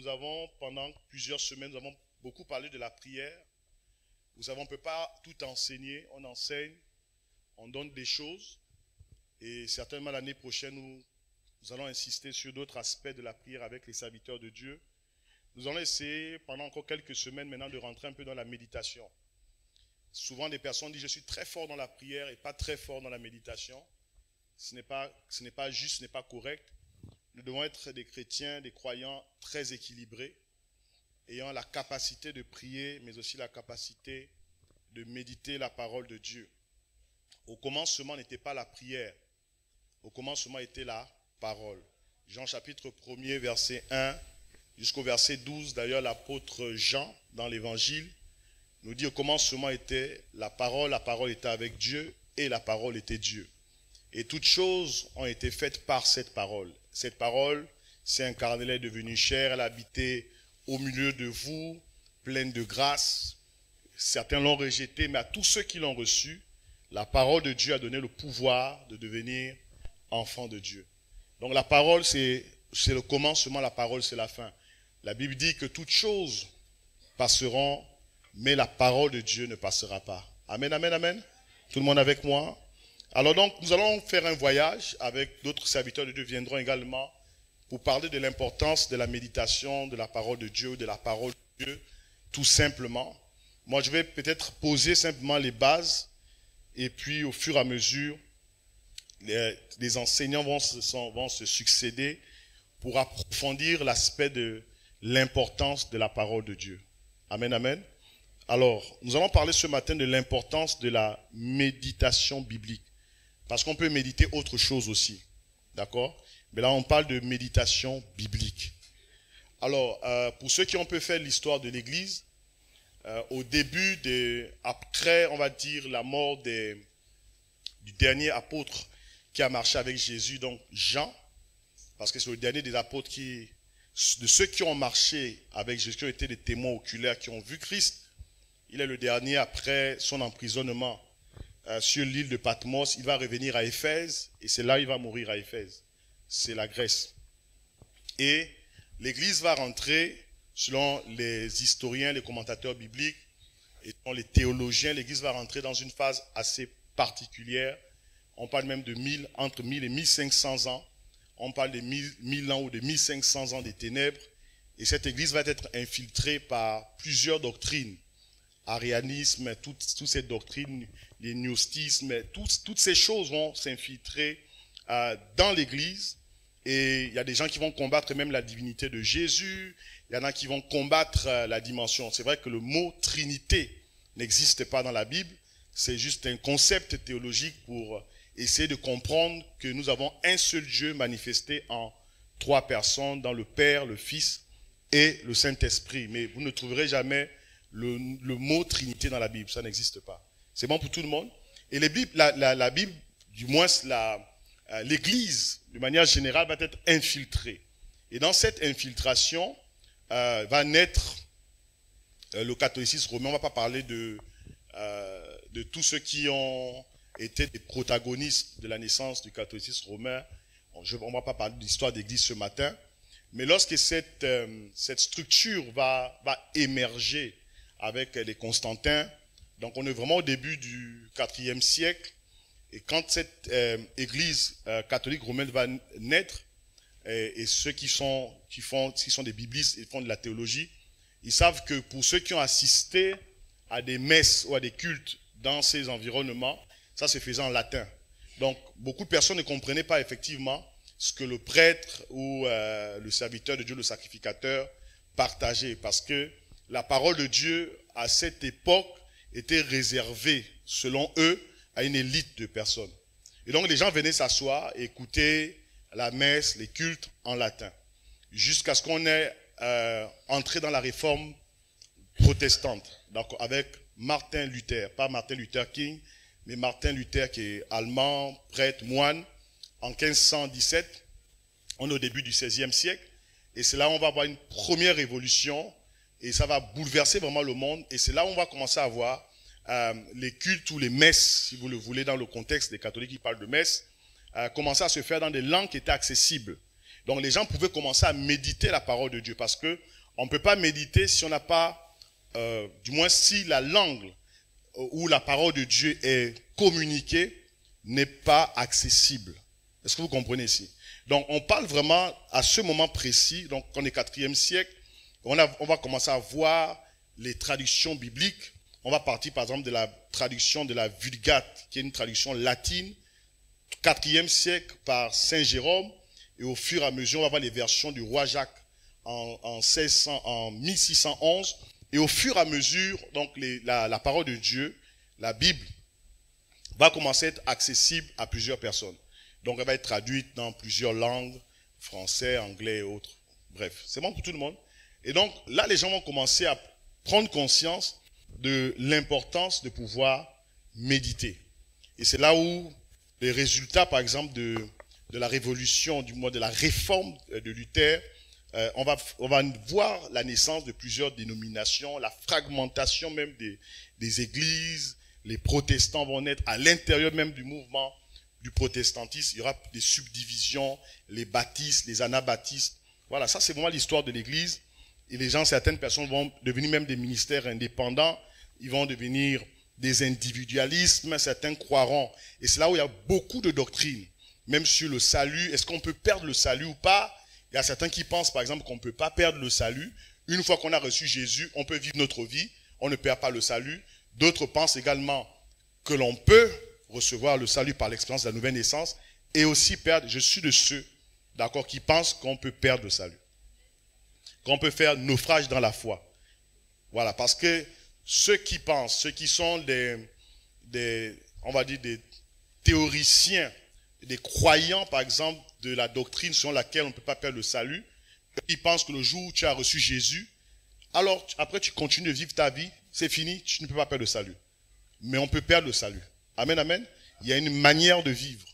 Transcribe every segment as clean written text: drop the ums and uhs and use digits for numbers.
Nous avons, pendant plusieurs semaines, nous avons beaucoup parlé de la prière. Vous savez, on ne peut pas tout enseigner. On enseigne, on donne des choses. Et certainement l'année prochaine, nous allons insister sur d'autres aspects de la prière avec les serviteurs de Dieu. Nous allons essayer, pendant encore quelques semaines maintenant, de rentrer un peu dans la méditation. Souvent, des personnes disent « je suis très fort dans la prière et pas très fort dans la méditation ». Ce n'est pas juste, ce n'est pas correct. Nous devons être des chrétiens, des croyants très équilibrés, ayant la capacité de prier, mais aussi la capacité de méditer la parole de Dieu. Au commencement n'était pas la prière, au commencement était la parole. Jean chapitre 1er, verset 1 jusqu'au verset 12, d'ailleurs l'apôtre Jean, dans l'évangile, nous dit au commencement était la parole était avec Dieu et la parole était Dieu. Et toutes choses ont été faites par cette parole. Cette parole s'est incarnée, elle est devenue chair, elle a habité au milieu de vous, pleine de grâce. Certains l'ont rejetée, mais à tous ceux qui l'ont reçue, la parole de Dieu a donné le pouvoir de devenir enfant de Dieu. Donc la parole, c'est le commencement, la parole, c'est la fin. La Bible dit que toutes choses passeront, mais la parole de Dieu ne passera pas. Amen, amen, amen. Tout le monde avec moi? Alors donc, nous allons faire un voyage avec d'autres serviteurs de Dieu viendront également pour parler de l'importance de la méditation, de la parole de Dieu, de la parole de Dieu, tout simplement. Moi, je vais peut-être poser simplement les bases et puis au fur et à mesure, les enseignants vont se succéder pour approfondir l'aspect de l'importance de la parole de Dieu. Amen, amen. Alors, nous allons parler ce matin de l'importance de la méditation biblique. Parce qu'on peut méditer autre chose aussi. D'accord? Mais là, on parle de méditation biblique. Alors, pour ceux qui ont pu faire l'histoire de l'Église, au début, après, on va dire, la mort du dernier apôtre qui a marché avec Jésus, donc Jean, parce que c'est le dernier des apôtres de ceux qui ont marché avec Jésus, qui ont été des témoins oculaires, qui ont vu Christ. Il est le dernier après son emprisonnement sur l'île de Patmos. Il va revenir à Éphèse et c'est là qu'il va mourir à Éphèse. C'est la Grèce. Et l'Église va rentrer, selon les historiens, les commentateurs bibliques et selon les théologiens, l'Église va rentrer dans une phase assez particulière. On parle même de entre 1000 et 1500 ans. On parle de 1000 ans ou de 1500 ans des ténèbres. Et cette Église va être infiltrée par plusieurs doctrines. Arianisme, toutes ces doctrines, les gnostismes, toutes ces choses vont s'infiltrer dans l'Église. Et il y a des gens qui vont combattre même la divinité de Jésus. Il y en a qui vont combattre la dimension. C'est vrai que le mot Trinité n'existe pas dans la Bible. C'est juste un concept théologique pour essayer de comprendre que nous avons un seul Dieu manifesté en 3 personnes, dans le Père, le Fils et le Saint-Esprit. Mais vous ne trouverez jamais le mot Trinité dans la Bible, ça n'existe pas. C'est bon pour tout le monde? Et la Bible, du moins l'Église, de manière générale, va être infiltrée. Et dans cette infiltration, va naître le catholicisme romain. On ne va pas parler de tous ceux qui ont été des protagonistes de la naissance du catholicisme romain. On ne va pas parler de l'histoire d'Église ce matin. Mais lorsque cette structure va émerger avec les Constantins, donc on est vraiment au début du IVe siècle, et quand cette église catholique romaine va naître, et ceux qui sont des biblistes et font de la théologie, ils savent que pour ceux qui ont assisté à des messes ou à des cultes dans ces environnements, ça se faisait en latin. Donc beaucoup de personnes ne comprenaient pas effectivement ce que le prêtre ou le serviteur de Dieu, le sacrificateur, partageait, parce que la parole de Dieu, à cette époque, était réservée, selon eux, à une élite de personnes. Et donc, les gens venaient s'asseoir et écouter la messe, les cultes en latin, jusqu'à ce qu'on ait entré dans la réforme protestante, donc avec Martin Luther, pas Martin Luther King, mais Martin Luther qui est allemand, prêtre, moine, en 1517, on est au début du XVIe siècle, et c'est là où on va avoir une première révolution. Et ça va bouleverser vraiment le monde. Et c'est là où on va commencer à voir les cultes ou les messes, si vous le voulez, dans le contexte des catholiques qui parlent de messes, commencer à se faire dans des langues qui étaient accessibles. Donc les gens pouvaient commencer à méditer la parole de Dieu parce que on ne peut pas méditer si on n'a pas, du moins si la langue où la parole de Dieu est communiquée n'est pas accessible. Est-ce que vous comprenez ici? Donc on parle vraiment à ce moment précis, donc on est 4e siècle, on va commencer à voir les traductions bibliques. On va partir par exemple de la traduction de la Vulgate, qui est une traduction latine, 4e siècle par Saint Jérôme, et au fur et à mesure on va voir les versions du roi Jacques en 1611, et au fur et à mesure, donc la parole de Dieu, la Bible, va commencer à être accessible à plusieurs personnes. Donc elle va être traduite dans plusieurs langues, français, anglais et autres. Bref, c'est bon pour tout le monde. Et donc là, les gens vont commencer à prendre conscience de l'importance de pouvoir méditer. Et c'est là où les résultats, par exemple, de la révolution, du moins de la réforme de Luther, on va voir la naissance de plusieurs dénominations, la fragmentation même des églises. Les protestants vont naître à l'intérieur même du mouvement du protestantisme. Il y aura des subdivisions, les baptistes, les anabaptistes. Voilà, ça c'est vraiment l'histoire de l'église. Et les gens, certaines personnes vont devenir même des ministères indépendants. Ils vont devenir des individualismes. Certains croiront. Et c'est là où il y a beaucoup de doctrines. Même sur le salut. Est-ce qu'on peut perdre le salut ou pas? Il y a certains qui pensent, par exemple, qu'on ne peut pas perdre le salut. Une fois qu'on a reçu Jésus, on peut vivre notre vie. On ne perd pas le salut. D'autres pensent également que l'on peut recevoir le salut par l'expérience de la nouvelle naissance et aussi perdre. Je suis de ceux, d'accord, qui pensent qu'on peut perdre le salut. Qu'on peut faire naufrage dans la foi. Voilà, parce que ceux qui pensent, ceux qui sont on va dire des théoriciens, des croyants, par exemple, de la doctrine selon laquelle on ne peut pas perdre le salut, ils pensent que le jour où tu as reçu Jésus, alors après tu continues de vivre ta vie, c'est fini, tu ne peux pas perdre le salut. Mais on peut perdre le salut. Amen, amen. Il y a une manière de vivre.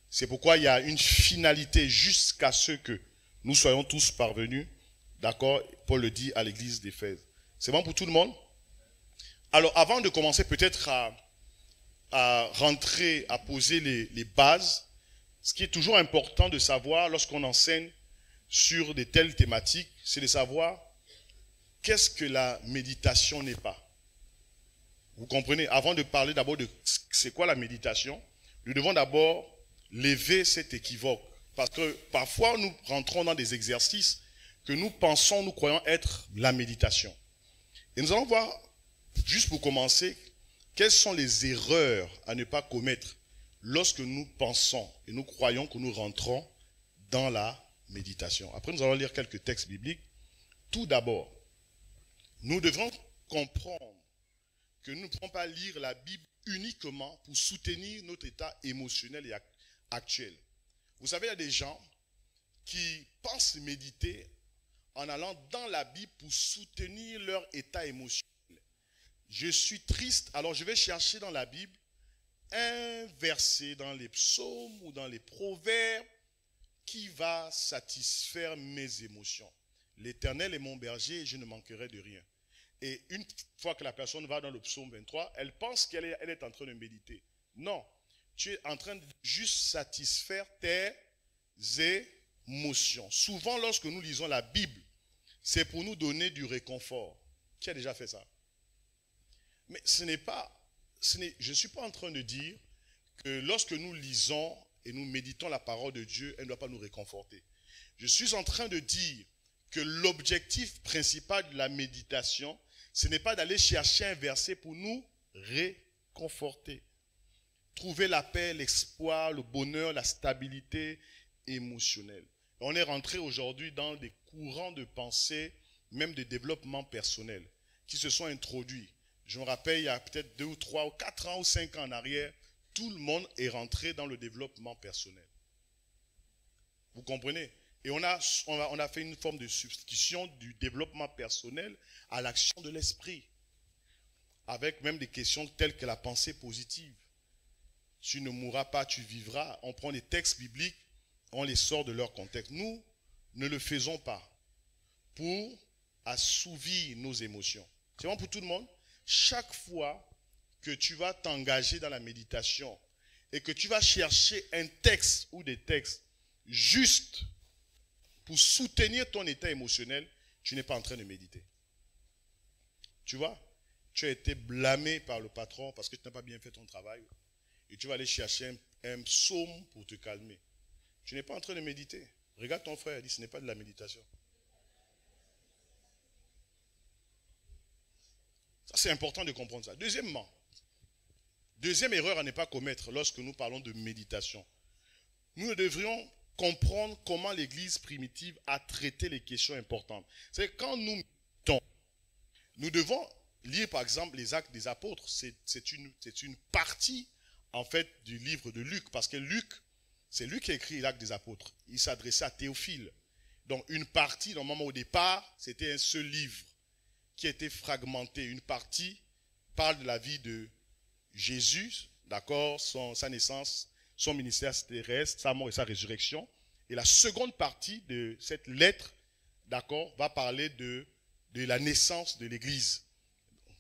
C'est pourquoi il y a une finalité jusqu'à ce que nous soyons tous parvenus. D'accord? Paul le dit à l'église d'Éphèse. C'est bon pour tout le monde? Alors, avant de commencer peut-être à rentrer, à poser les bases, ce qui est toujours important de savoir lorsqu'on enseigne sur de telles thématiques, c'est de savoir qu'est-ce que la méditation n'est pas. Vous comprenez? Avant de parler d'abord de c'est quoi la méditation, nous devons d'abord lever cet équivoque. Parce que parfois, nous rentrons dans des exercices que nous pensons, nous croyons être la méditation. Et nous allons voir, juste pour commencer, quelles sont les erreurs à ne pas commettre lorsque nous pensons et nous croyons que nous rentrons dans la méditation. Après, nous allons lire quelques textes bibliques. Tout d'abord, nous devons comprendre que nous ne pouvons pas lire la Bible uniquement pour soutenir notre état émotionnel et actuel. Vous savez, il y a des gens qui pensent méditer en allant dans la Bible pour soutenir leur état émotionnel. Je suis triste, alors je vais chercher dans la Bible un verset dans les psaumes ou dans les proverbes qui va satisfaire mes émotions. L'Éternel est mon berger et je ne manquerai de rien. Et une fois que la personne va dans le psaume 23, elle pense qu'elle est en train de méditer. Non, tu es en train de juste satisfaire tes émotions. Souvent, lorsque nous lisons la Bible, c'est pour nous donner du réconfort. Qui a déjà fait ça? Mais je ne suis pas en train de dire que lorsque nous lisons et nous méditons la parole de Dieu, elle ne doit pas nous réconforter. Je suis en train de dire que l'objectif principal de la méditation, ce n'est pas d'aller chercher un verset pour nous réconforter. Trouver la paix, l'espoir, le bonheur, la stabilité émotionnelle. On est rentré aujourd'hui dans des courants de pensée, même de développement personnel, qui se sont introduits. Je me rappelle, il y a peut-être 2 ou 3 ou 4 ans ou 5 ans en arrière, tout le monde est rentré dans le développement personnel. Vous comprenez? Et on a fait une forme de substitution du développement personnel à l'action de l'esprit. Avec même des questions telles que la pensée positive. Tu ne mourras pas, tu vivras. On prend des textes bibliques, on les sort de leur contexte. Nous ne le faisons pas pour assouvir nos émotions. C'est bon pour tout le monde? Chaque fois que tu vas t'engager dans la méditation et que tu vas chercher un texte ou des textes juste pour soutenir ton état émotionnel, tu n'es pas en train de méditer. Tu vois, tu as été blâmé par le patron parce que tu n'as pas bien fait ton travail. Et tu vas aller chercher un psaume pour te calmer. Tu n'es pas en train de méditer. Regarde ton frère, il dit ce n'est pas de la méditation. Ça, c'est important de comprendre ça. Deuxièmement, deuxième erreur à ne pas commettre lorsque nous parlons de méditation. Nous devrions comprendre comment l'Église primitive a traité les questions importantes. C'est que quand nous méditons, nous devons lire par exemple les Actes des Apôtres. C'est une partie en fait du livre de Luc, parce que Luc, c'est lui qui a écrit l'Acte des Apôtres. Il s'adressait à Théophile. Donc une partie, normalement au départ, c'était un seul livre qui a été fragmenté. Une partie parle de la vie de Jésus, d'accord, sa naissance, son ministère terrestre, sa mort et sa résurrection. Et la seconde partie de cette lettre, d'accord, va parler de la naissance de l'Église.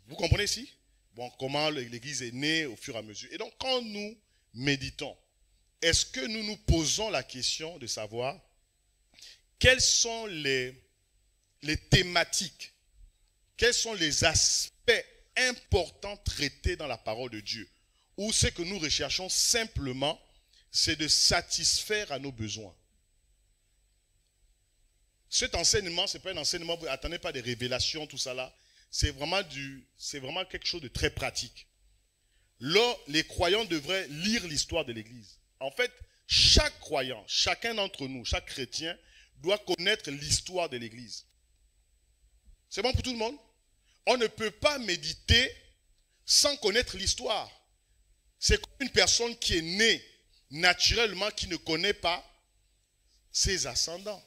Vous comprenez ici? Bon, comment l'Église est née au fur et à mesure. Et donc, quand nous méditons, est-ce que nous nous posons la question de savoir quelles sont les thématiques, quels sont les aspects importants traités dans la parole de Dieu? Ou ce que nous recherchons simplement, c'est de satisfaire à nos besoins. Cet enseignement, ce n'est pas un enseignement, vous n'attendez pas des révélations, tout ça là. C'est vraiment quelque chose de très pratique. Là, les croyants devraient lire l'histoire de l'Église. En fait, chaque croyant, chacun d'entre nous, chaque chrétien, doit connaître l'histoire de l'Église. C'est bon pour tout le monde? On ne peut pas méditer sans connaître l'histoire. C'est comme une personne qui est née naturellement, qui ne connaît pas ses ascendants.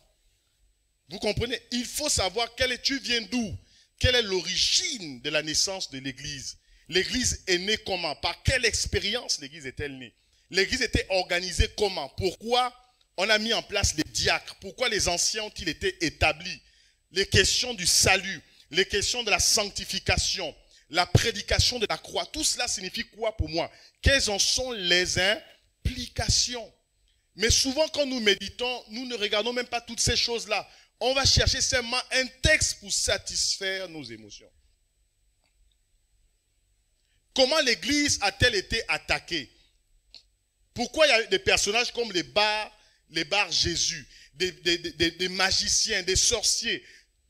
Vous comprenez? Il faut savoir tu viens d'où? Quelle est l'origine de la naissance de l'Église? L'Église est née comment? Par quelle expérience l'Église est-elle née? L'Église était organisée comment? Pourquoi on a mis en place les diacres? Pourquoi les anciens ont-ils été établis? Les questions du salut, les questions de la sanctification, la prédication de la croix, tout cela signifie quoi pour moi? Quelles en sont les implications? Mais souvent quand nous méditons, nous ne regardons même pas toutes ces choses-là. On va chercher seulement un texte pour satisfaire nos émotions. Comment l'Église a-t-elle été attaquée? Pourquoi il y a des personnages comme les bars Jésus, des magiciens, des sorciers?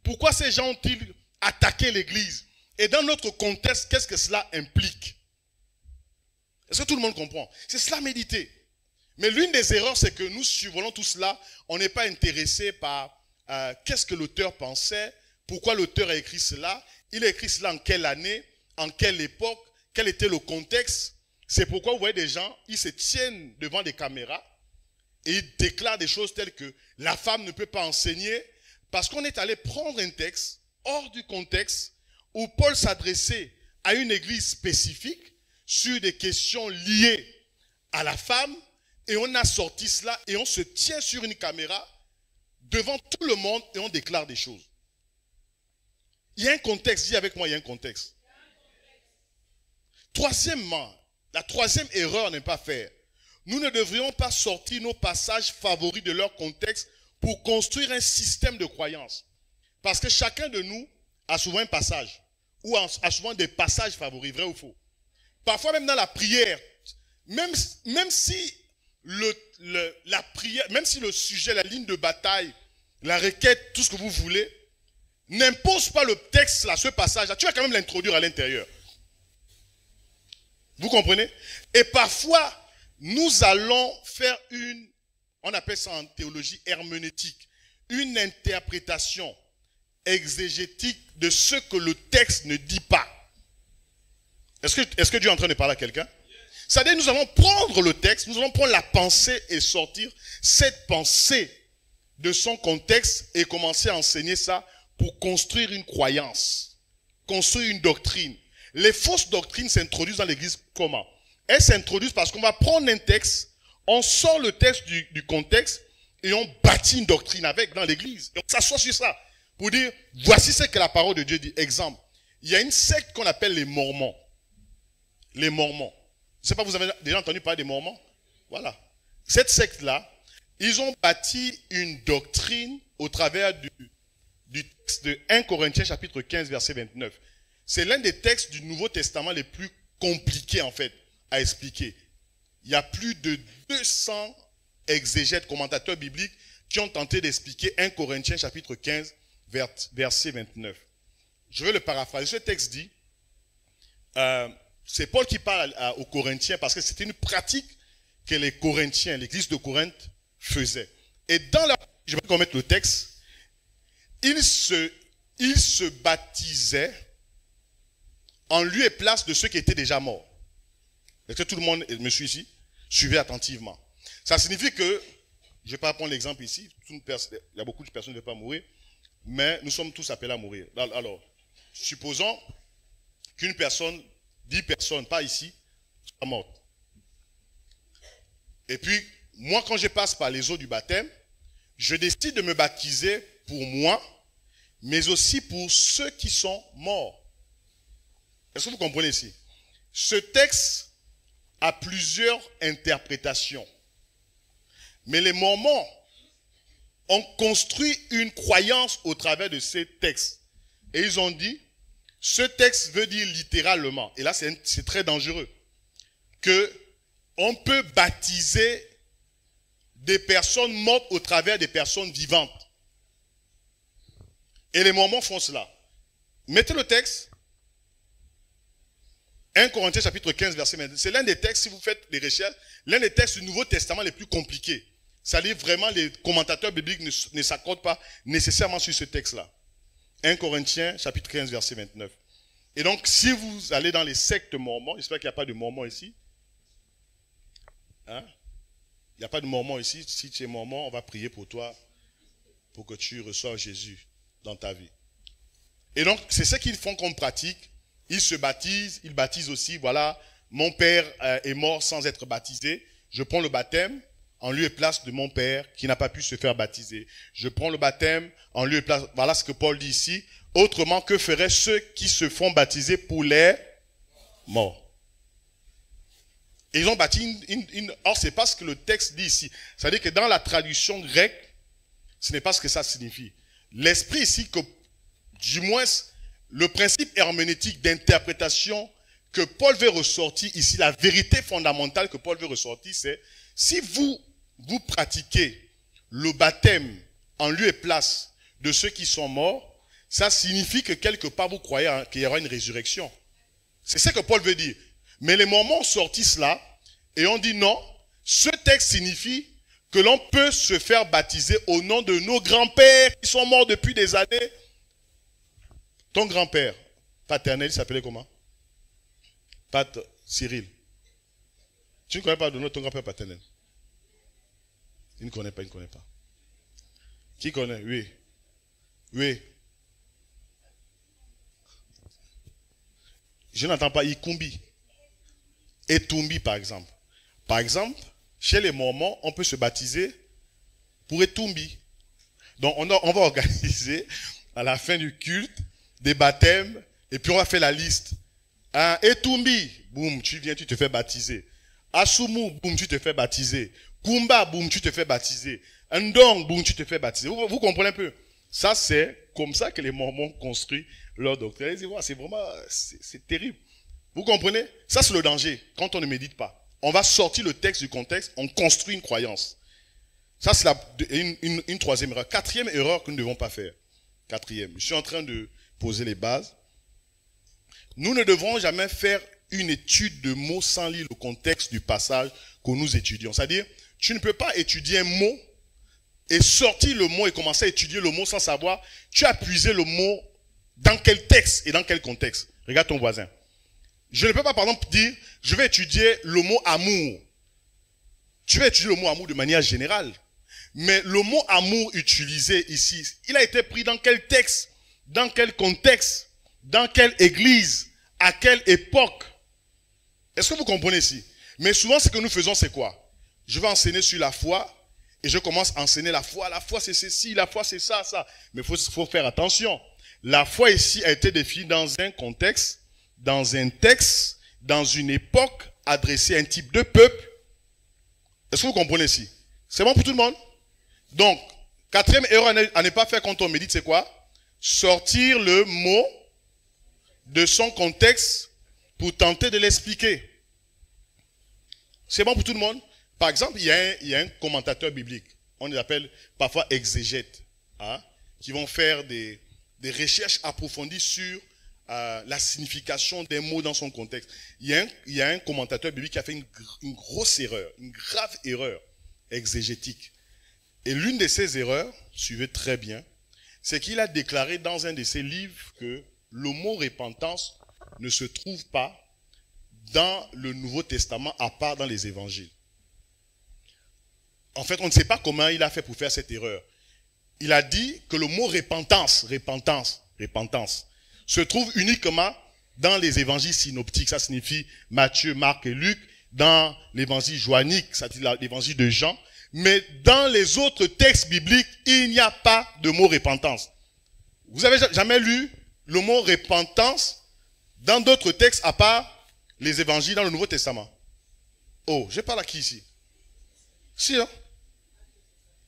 Pourquoi ces gens ont-ils attaqué l'Église? Et dans notre contexte, qu'est-ce que cela implique? Est-ce que tout le monde comprend? C'est cela méditer. Mais l'une des erreurs, c'est que nous survolons tout cela. On n'est pas intéressé par qu'est-ce que l'auteur pensait, pourquoi l'auteur a écrit cela, il a écrit cela en quelle année, en quelle époque, quel était le contexte. C'est pourquoi vous voyez des gens, ils se tiennent devant des caméras et ils déclarent des choses telles que la femme ne peut pas enseigner parce qu'on est allé prendre un texte hors du contexte où Paul s'adressait à une église spécifique sur des questions liées à la femme et on a sorti cela et on se tient sur une caméra devant tout le monde et on déclare des choses. Il y a un contexte, dis avec moi, il y a un contexte. Troisièmement, la troisième erreur à ne pas faire. Nous ne devrions pas sortir nos passages favoris de leur contexte pour construire un système de croyance. Parce que chacun de nous a souvent un passage, ou a souvent des passages favoris, vrai ou faux. Parfois même dans la prière, même si la prière, même si le sujet, la ligne de bataille, la requête, tout ce que vous voulez, n'impose pas le texte là, ce passage-là, tu vas quand même l'introduire à l'intérieur. Vous comprenez? Et parfois, nous allons faire on appelle ça en théologie herméneutique, une interprétation exégétique de ce que le texte ne dit pas. Est-ce que Dieu est en train de parler à quelqu'un? C'est-à-dire, nous allons prendre le texte, nous allons prendre la pensée et sortir cette pensée de son contexte et commencer à enseigner ça pour construire une croyance, construire une doctrine. Les fausses doctrines s'introduisent dans l'église comment? Elles s'introduisent parce qu'on va prendre un texte, on sort le texte du contexte et on bâtit une doctrine avec dans l'église. Et on s'assoit sur ça pour dire, voici ce que la parole de Dieu dit. Exemple, il y a une secte qu'on appelle les Mormons. Les Mormons. Je ne sais pas, vous avez déjà entendu parler des Mormons? Voilà. Cette secte-là, Ils ont bâti une doctrine au travers du texte de 1 Corinthiens chapitre 15 verset 29. C'est l'un des textes du Nouveau Testament les plus compliqués en fait à expliquer. Il y a plus de 200 exégètes, commentateurs bibliques qui ont tenté d'expliquer 1 Corinthiens chapitre 15 verset 29. Je vais le paraphraser. Ce texte dit, c'est Paul qui parle aux Corinthiens parce que c'était une pratique que les Corinthiens, l'église de Corinthe, faisait. Et dans la... Je vais commettre le texte. Ils se baptisaient en lieu et place de ceux qui étaient déjà morts. Est-ce que tout le monde me suit ici? Suivez attentivement. Ça signifie que, je ne vais pas prendre l'exemple ici, il y a beaucoup de personnes qui ne veulent pas mourir, mais nous sommes tous appelés à mourir. Alors, supposons qu'une personne, 10 personnes, pas ici, soient mortes. Et puis, moi, quand je passe par les eaux du baptême, je décide de me baptiser pour moi, mais aussi pour ceux qui sont morts. Est-ce que vous comprenez ici? Ce texte a plusieurs interprétations. Mais les Mormons ont construit une croyance au travers de ces textes. Et ils ont dit, ce texte veut dire littéralement, et là c'est très dangereux, que on peut baptiser des personnes mortes au travers des personnes vivantes. Et les Mormons font cela. Mettez le texte. 1 Corinthiens chapitre 15 verset 22. C'est l'un des textes, si vous faites des recherches, l'un des textes du Nouveau Testament les plus compliqués. C'est-à-dire vraiment les commentateurs bibliques ne s'accordent pas nécessairement sur ce texte-là. 1 Corinthiens chapitre 15 verset 29. Et donc si vous allez dans les sectes mormons, j'espère qu'il n'y a pas de mormons ici. Hein? Il n'y a pas de mormons ici. Si tu es mormon, on va prier pour toi, pour que tu reçoives Jésus dans ta vie. Et donc c'est ce qu'ils font comme pratique. Ils se baptisent, ils baptisent aussi, voilà, mon père est mort sans être baptisé. Je prends le baptême en lieu et place de mon père qui n'a pas pu se faire baptiser. Je prends le baptême en lieu et place, voilà ce que Paul dit ici. Autrement, que feraient ceux qui se font baptiser pour les morts? Et ils ont bâti or, c'est pas ce que le texte dit ici. C'est-à-dire que dans la traduction grecque, ce n'est pas ce que ça signifie. L'esprit ici, que, du moins, le principe herméneutique d'interprétation que Paul veut ressortir ici, la vérité fondamentale que Paul veut ressortir, c'est si vous pratiquez le baptême en lieu et place de ceux qui sont morts, ça signifie que quelque part vous croyez qu'il y aura une résurrection. C'est ce que Paul veut dire. Mais les Mormons ont sorti cela et ont dit non, ce texte signifie que l'on peut se faire baptiser au nom de nos grands-pères qui sont morts depuis des années. Ton grand-père paternel, il s'appelait comment? Cyril. Tu ne connais pas le nom de ton grand-père paternel? Il ne connaît pas, il ne connaît pas. Qui connaît? Oui. Oui. Je n'entends pas Ikumbi. Etumbi, par exemple. Par exemple, chez les Mormons, on peut se baptiser pour Etumbi. Donc, on va organiser à la fin du culte des baptêmes, et puis on va faire la liste. Etumbi, boum, tu viens, tu te fais baptiser. Asumu, boum, tu te fais baptiser. Kumba, boum, tu te fais baptiser. Ndong, boum, tu te fais baptiser. Vous comprenez un peu? Ça, c'est comme ça que les Mormons construisent leur doctrine. C'est vraiment, c'est terrible. Vous comprenez? Ça, c'est le danger quand on ne médite pas. On va sortir le texte du contexte, on construit une croyance. Ça, c'est une troisième erreur. Quatrième erreur que nous ne devons pas faire. Quatrième. Je suis en train de poser les bases. Nous ne devons jamais faire une étude de mots sans lire le contexte du passage que nous étudions. C'est-à-dire, tu ne peux pas étudier un mot et sortir le mot et commencer à étudier le mot sans savoir, tu as puisé le mot dans quel texte et dans quel contexte. Regarde ton voisin. Je ne peux pas, par exemple, dire, je vais étudier le mot amour. Tu vas étudier le mot amour de manière générale. Mais le mot amour utilisé ici, il a été pris dans quel texte, dans quel contexte, dans quelle église, à quelle époque. Est-ce que vous comprenez ici? Mais souvent, ce que nous faisons, c'est quoi? Je vais enseigner sur la foi et je commence à enseigner la foi. La foi, c'est ceci, la foi, c'est ça, ça. Mais il faut faire attention. La foi ici a été définie dans un contexte, dans un texte, dans une époque, adressée à un type de peuple. Est-ce que vous comprenez ici? C'est bon pour tout le monde? Donc, quatrième erreur à ne pas faire quand on médite, c'est quoi? Sortir le mot de son contexte pour tenter de l'expliquer. C'est bon pour tout le monde? Par exemple, il y a un commentateur biblique, on les appelle parfois exégètes, hein, qui vont faire des recherches approfondies sur la signification des mots dans son contexte. Il y a un commentateur biblique qui a fait une grosse erreur, une grave erreur exégétique. Et l'une de ces erreurs, suivez très bien, c'est qu'il a déclaré dans un de ses livres que le mot repentance ne se trouve pas dans le Nouveau Testament à part dans les évangiles. En fait, on ne sait pas comment il a fait pour faire cette erreur. Il a dit que le mot repentance se trouve uniquement dans les évangiles synoptiques. Ça signifie Matthieu, Marc et Luc. Dans l'évangile joannique, ça signifie l'évangile de Jean. Mais dans les autres textes bibliques, il n'y a pas de mot repentance. Vous avez jamais lu le mot repentance dans d'autres textes à part les évangiles dans le Nouveau Testament? Oh, je parle à qui ici? Si, hein?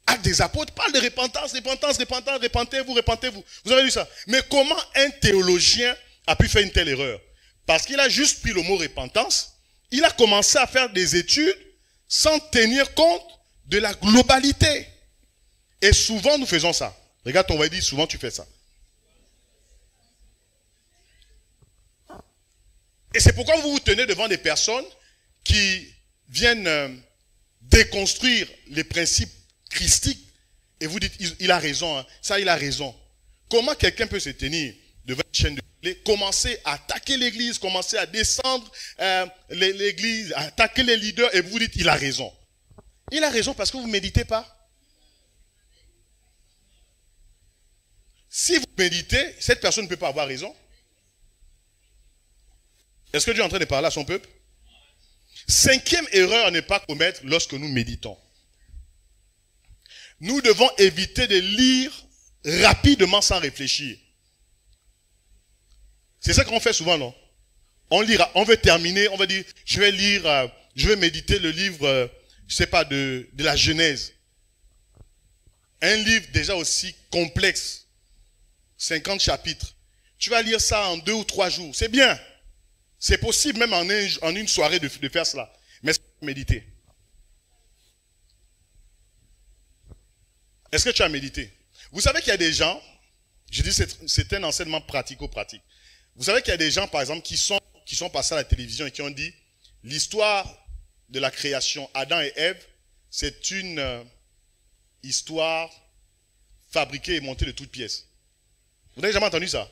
Actes des apôtres parle de repentance, repentez-vous. Vous avez lu ça? Mais comment un théologien a pu faire une telle erreur? Parce qu'il a juste pris le mot repentance, il a commencé à faire des études sans tenir compte de la globalité. Et souvent nous faisons ça. Regarde ton voisin, dit souvent tu fais ça. Et c'est pourquoi vous vous tenez devant des personnes qui viennent déconstruire les principes christiques et vous dites, il a raison, hein. Ça il a raison. Comment quelqu'un peut se tenir devant une chaîne de télé, commencer à attaquer l'église, commencer à descendre l'église, à attaquer les leaders et vous dites, il a raison. Il a raison parce que vous ne méditez pas. Si vous méditez, cette personne ne peut pas avoir raison. Est-ce que Dieu est en train de parler à son peuple? Cinquième erreur à ne pas commettre lorsque nous méditons. Nous devons éviter de lire rapidement sans réfléchir. C'est ça qu'on fait souvent, non? On lira, on veut terminer, on va dire, je vais lire, je vais méditer le livre, je sais pas, de la Genèse. Un livre déjà aussi complexe, 50 chapitres. Tu vas lire ça en 2 ou 3 jours, c'est bien. C'est possible même en une soirée de faire cela. Mais c'est méditer. Est-ce que tu as médité? Vous savez qu'il y a des gens, je dis c'est un enseignement pratico-pratique. Vous savez qu'il y a des gens, par exemple, qui sont passés à la télévision et qui ont dit l'histoire de la création, Adam et Ève, c'est une histoire fabriquée et montée de toutes pièces. Vous n'avez jamais entendu ça?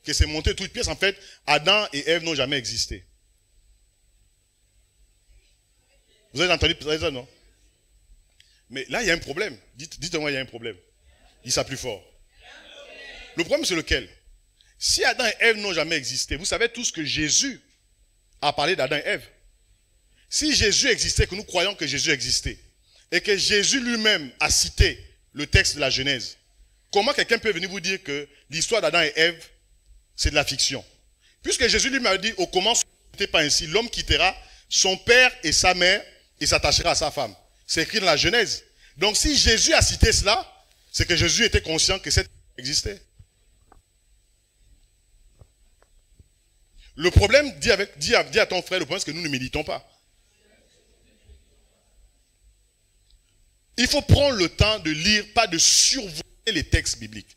Que c'est monté de toutes pièces. En fait, Adam et Ève n'ont jamais existé. Vous avez entendu ça, non? Mais là, il y a un problème. Dites-moi, il y a un problème. Dis ça plus fort. Le problème, c'est lequel? Si Adam et Ève n'ont jamais existé, vous savez tout ce que Jésus a parlé d'Adam et Ève. Si Jésus existait, que nous croyons que Jésus existait, et que Jésus lui-même a cité le texte de la Genèse, comment quelqu'un peut venir vous dire que l'histoire d'Adam et Ève, c'est de la fiction? Puisque Jésus lui m'a dit, au commencement, ce n'était pas ainsi. L'homme quittera son père et sa mère et s'attachera à sa femme. C'est écrit dans la Genèse. Donc si Jésus a cité cela, c'est que Jésus était conscient que cette existait. Le problème, dis à ton frère, le problème c'est que nous ne méditons pas. Il faut prendre le temps de lire, pas de survoler les textes bibliques.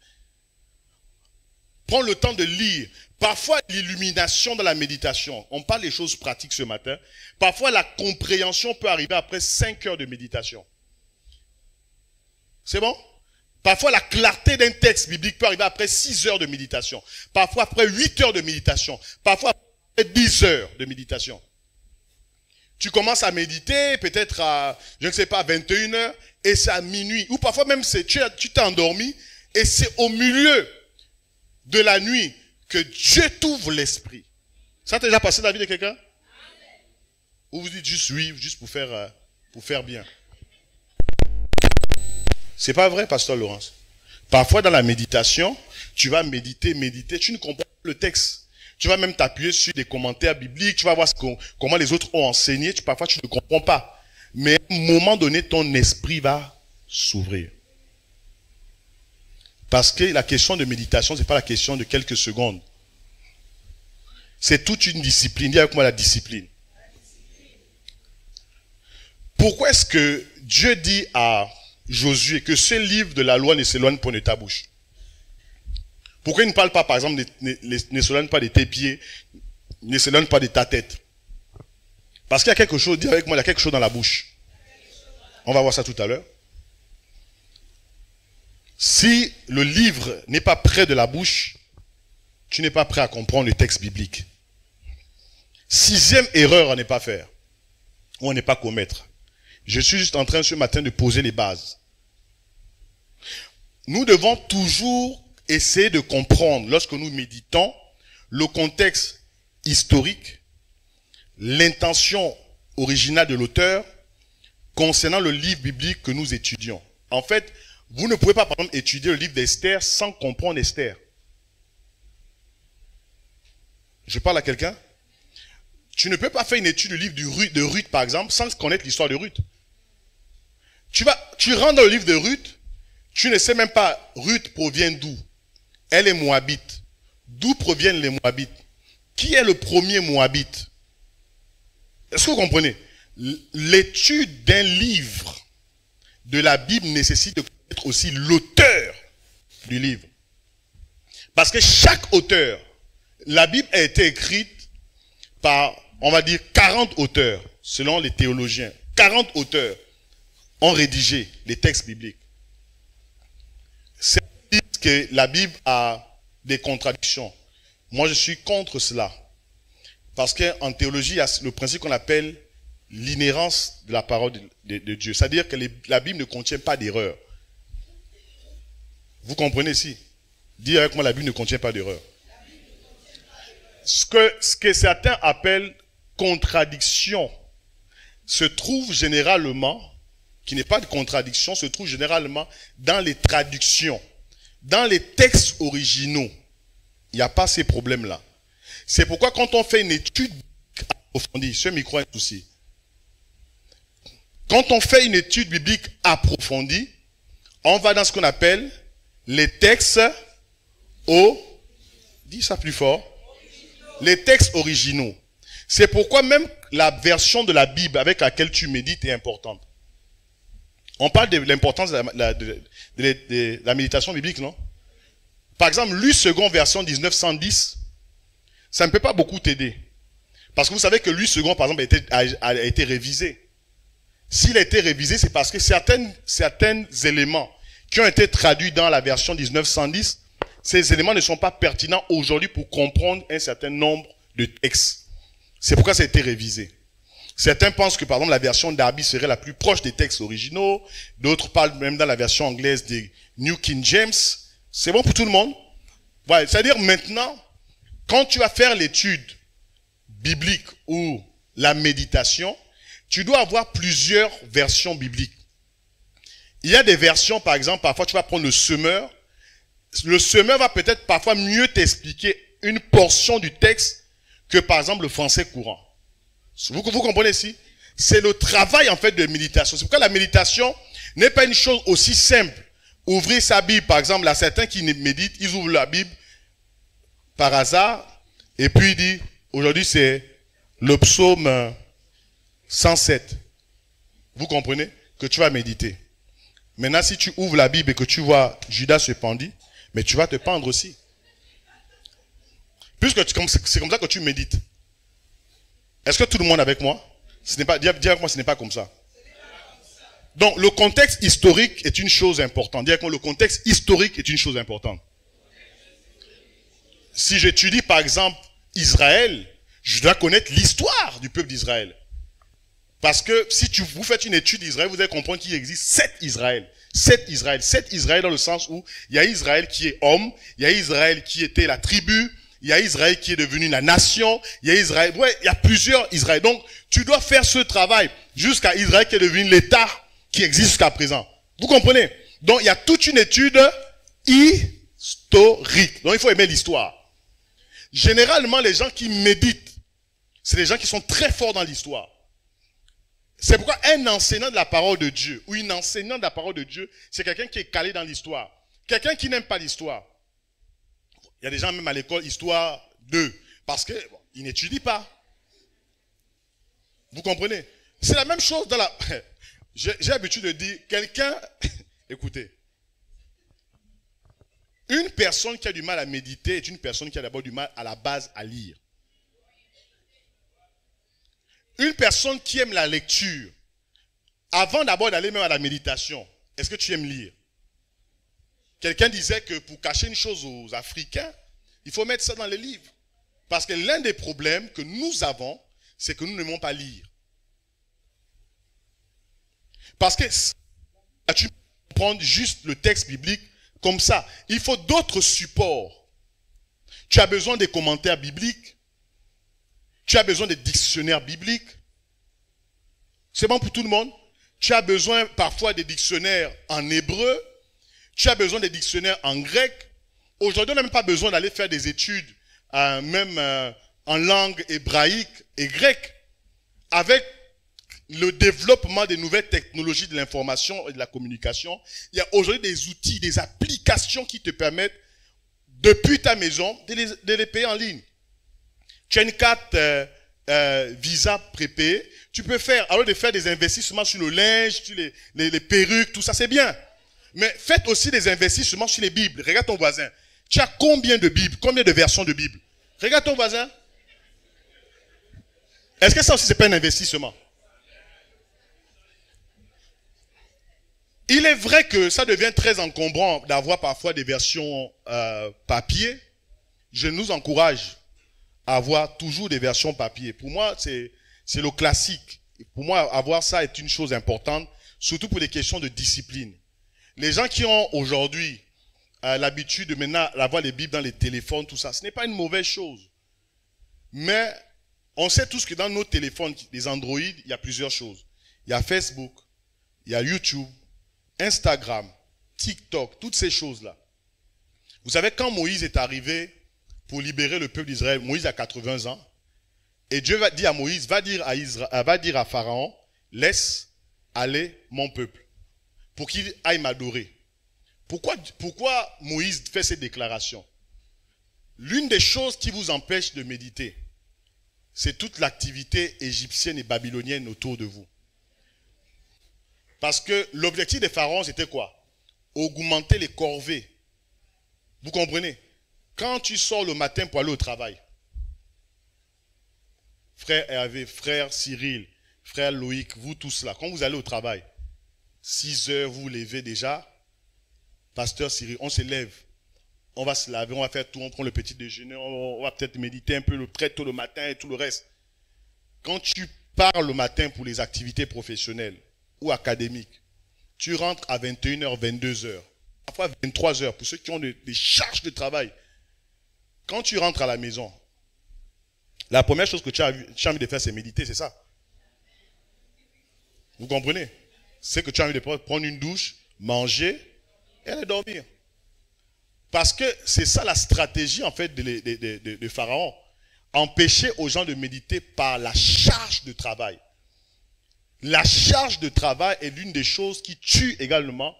Prends le temps de lire. Parfois, l'illumination dans la méditation, on parle des choses pratiques ce matin, parfois la compréhension peut arriver après 5 heures de méditation. C'est bon? Parfois, la clarté d'un texte biblique peut arriver après 6 heures de méditation. Parfois, après 8 heures de méditation. Parfois, après 10 heures de méditation. Tu commences à méditer, peut-être à, je ne sais pas, 21 heures, et c'est à minuit. Ou parfois même, tu t'es endormi, et c'est au milieu de la nuit que Dieu t'ouvre l'esprit. Ça t'est déjà passé dans la vie de quelqu'un? Ou vous dites juste oui, juste pour faire bien. C'est pas vrai, pasteur Laurence. Parfois dans la méditation, tu vas méditer, tu ne comprends pas le texte. Tu vas même t'appuyer sur des commentaires bibliques, tu vas voir comment les autres ont enseigné, parfois tu ne comprends pas. Mais à un moment donné, ton esprit va s'ouvrir. Parce que la question de méditation, ce n'est pas la question de quelques secondes. C'est toute une discipline. Dis avec moi la discipline. Pourquoi est-ce que Dieu dit à Josué que ce livre de la loi ne s'éloigne pas de ta bouche? Pourquoi il ne parle pas, par exemple, ne s'éloigne pas de tes pieds, ne s'éloigne pas de ta tête? Parce qu'il y a quelque chose, dis avec moi, il y a quelque chose dans la bouche. On va voir ça tout à l'heure. Si le livre n'est pas près de la bouche, tu n'es pas prêt à comprendre le texte biblique. 6e erreur à ne pas faire, ou à ne pas commettre. Je suis juste en train ce matin de poser les bases. Nous devons toujours essayer de comprendre, lorsque nous méditons, le contexte historique, l'intention originale de l'auteur concernant le livre biblique que nous étudions. En fait, vous ne pouvez pas, par exemple, étudier le livre d'Esther sans comprendre Esther. Je parle à quelqu'un? Tu ne peux pas faire une étude du livre de Ruth, par exemple, sans connaître l'histoire de Ruth. Tu rentres dans le livre de Ruth, tu ne sais même pas Ruth provient d'où. Elle est moabite. D'où proviennent les moabites? Qui est le premier moabite? Est-ce que vous comprenez? L'étude d'un livre de la Bible nécessite de connaître aussi l'auteur du livre. Parce que chaque auteur, la Bible a été écrite par, on va dire, 40 auteurs, selon les théologiens. 40 auteurs ont rédigé les textes bibliques. C'est que la Bible a des contradictions. Moi, je suis contre cela. Parce qu'en théologie, il y a le principe qu'on appelle l'inhérence de la parole de Dieu. C'est-à-dire que la Bible ne contient pas d'erreur. Vous comprenez ici? Dis avec moi, la Bible ne contient pas d'erreur. Ce que certains appellent contradiction se trouve généralement, qui n'est pas de contradiction, se trouve généralement dans les traductions. Dans les textes originaux, il n'y a pas ces problèmes-là. C'est pourquoi quand on fait une étude approfondie, ce micro a un souci. Quand on fait une étude biblique approfondie, on va dans ce qu'on appelle les textes dis ça plus fort, les textes originaux. C'est pourquoi même la version de la Bible avec laquelle tu médites est importante. On parle de l'importance de la méditation biblique, non? Par exemple, Lus II version 1910, ça ne peut pas beaucoup t'aider. Parce que vous savez que Lus II, par exemple, a été révisé. S'il a été révisé, c'est parce que certains éléments qui ont été traduits dans la version 1910, ces éléments ne sont pas pertinents aujourd'hui pour comprendre un certain nombre de textes. C'est pourquoi ça a été révisé. Certains pensent que, par exemple, la version Darby serait la plus proche des textes originaux. D'autres parlent même dans la version anglaise des New King James. C'est bon pour tout le monde? Ouais, c'est-à-dire maintenant, quand tu vas faire l'étude biblique ou la méditation, tu dois avoir plusieurs versions bibliques. Il y a des versions, par exemple, parfois tu vas prendre le semeur. Le semeur va peut-être parfois mieux t'expliquer une portion du texte que, par exemple, le français courant. Vous comprenez ici? C'est le travail, en fait, de méditation. C'est pourquoi la méditation n'est pas une chose aussi simple. Ouvrir sa Bible, par exemple, là, certains qui méditent, ils ouvrent la Bible par hasard, et puis ils disent, aujourd'hui c'est le psaume 107. Vous comprenez? Que tu vas méditer. Maintenant, si tu ouvres la Bible et que tu vois Judas se pendit, mais tu vas te pendre aussi. Puisque c'est comme ça que tu médites. Est-ce que tout le monde est avec moi? Dis avec moi, ce n'est pas comme ça. Donc, le contexte historique est une chose importante. Dis avec moi, le contexte historique est une chose importante. Si j'étudie, par exemple, Israël, je dois connaître l'histoire du peuple d'Israël. Parce que si vous faites une étude d'Israël, vous allez comprendre qu'il existe 7 Israël. 7 Israël. 7 Israël dans le sens où il y a Israël qui est homme, il y a Israël qui était la tribu, il y a Israël qui est devenu la nation, il y a Israël, ouais, il y a plusieurs Israël. Donc, tu dois faire ce travail jusqu'à Israël qui est devenu l'État qui existe jusqu'à présent. Vous comprenez? Donc, il y a toute une étude historique. Donc, il faut aimer l'histoire. Généralement, les gens qui méditent, c'est des gens qui sont très forts dans l'histoire. C'est pourquoi un enseignant de la parole de Dieu ou une enseignante de la parole de Dieu, c'est quelqu'un qui est calé dans l'histoire. Quelqu'un qui n'aime pas l'histoire. Il y a des gens même à l'école, histoire 2, parce qu'ils n'étudient pas. Vous comprenez? C'est la même chose dans la... J'ai l'habitude de dire, quelqu'un... Écoutez. Une personne qui a du mal à méditer est une personne qui a d'abord du mal à la base à lire. Une personne qui aime la lecture, avant d'abord d'aller même à la méditation, est-ce que tu aimes lire? Quelqu'un disait que pour cacher une chose aux Africains, il faut mettre ça dans les livres. Parce que l'un des problèmes que nous avons, c'est que nous n'aimons pas lire. Parce que tu peux prendre juste le texte biblique comme ça. Il faut d'autres supports. Tu as besoin des commentaires bibliques. Tu as besoin des dictionnaires bibliques. C'est bon pour tout le monde? Tu as besoin parfois des dictionnaires en hébreu. Tu as besoin des dictionnaires en grec. Aujourd'hui, on n'a même pas besoin d'aller faire des études, même en langue hébraïque et grecque. Avec le développement des nouvelles technologies de l'information et de la communication, il y a aujourd'hui des outils, des applications qui te permettent, depuis ta maison, de les payer en ligne. Tu as une carte Visa prépayée, tu peux faire, alors de faire des investissements sur le linge, sur les perruques, tout ça, c'est bien. Mais faites aussi des investissements sur les Bibles. Regarde ton voisin. Tu as combien de Bibles, combien de versions de Bible? Regarde ton voisin. Est-ce que ça aussi, c'est pas un investissement? Il est vrai que ça devient très encombrant d'avoir parfois des versions papier. Je nous encourage à avoir toujours des versions papier. Pour moi, c'est le classique. Pour moi, avoir ça est une chose importante, surtout pour les questions de discipline. Les gens qui ont aujourd'hui l'habitude de maintenant avoir les Bibles dans les téléphones, tout ça, ce n'est pas une mauvaise chose. Mais on sait tous que dans nos téléphones, les Android, il y a plusieurs choses. Il y a Facebook, il y a YouTube, Instagram, TikTok, toutes ces choses-là. Vous savez, quand Moïse est arrivé pour libérer le peuple d'Israël, Moïse a 80 ans, et Dieu va dire à Moïse, va dire à Pharaon, laisse aller mon peuple, pour qu'il aille m'adorer. Pourquoi Moïse fait cette déclaration? L'une des choses qui vous empêche de méditer, c'est toute l'activité égyptienne et babylonienne autour de vous. Parce que l'objectif des pharaons, c'était quoi? Augmenter les corvées. Vous comprenez? Quand tu sors le matin pour aller au travail, frère Hervé, frère Cyril, frère Loïc, vous tous là, quand vous allez au travail, 6 heures, vous vous levez déjà, pasteur Cyril, on se lève, on va se laver, on va faire tout, on prend le petit déjeuner, on va peut-être méditer un peu très tôt le matin et tout le reste. Quand tu pars le matin pour les activités professionnelles ou académiques, tu rentres à 21h, 22h, parfois 23h pour ceux qui ont des charges de travail. Quand tu rentres à la maison, la première chose que tu as envie de faire, c'est méditer, c'est ça. Vous comprenez? C'est que tu as envie de prendre une douche, manger et aller dormir. Parce que c'est ça la stratégie en fait de Pharaon. Empêcher aux gens de méditer par la charge de travail. La charge de travail est l'une des choses qui tue également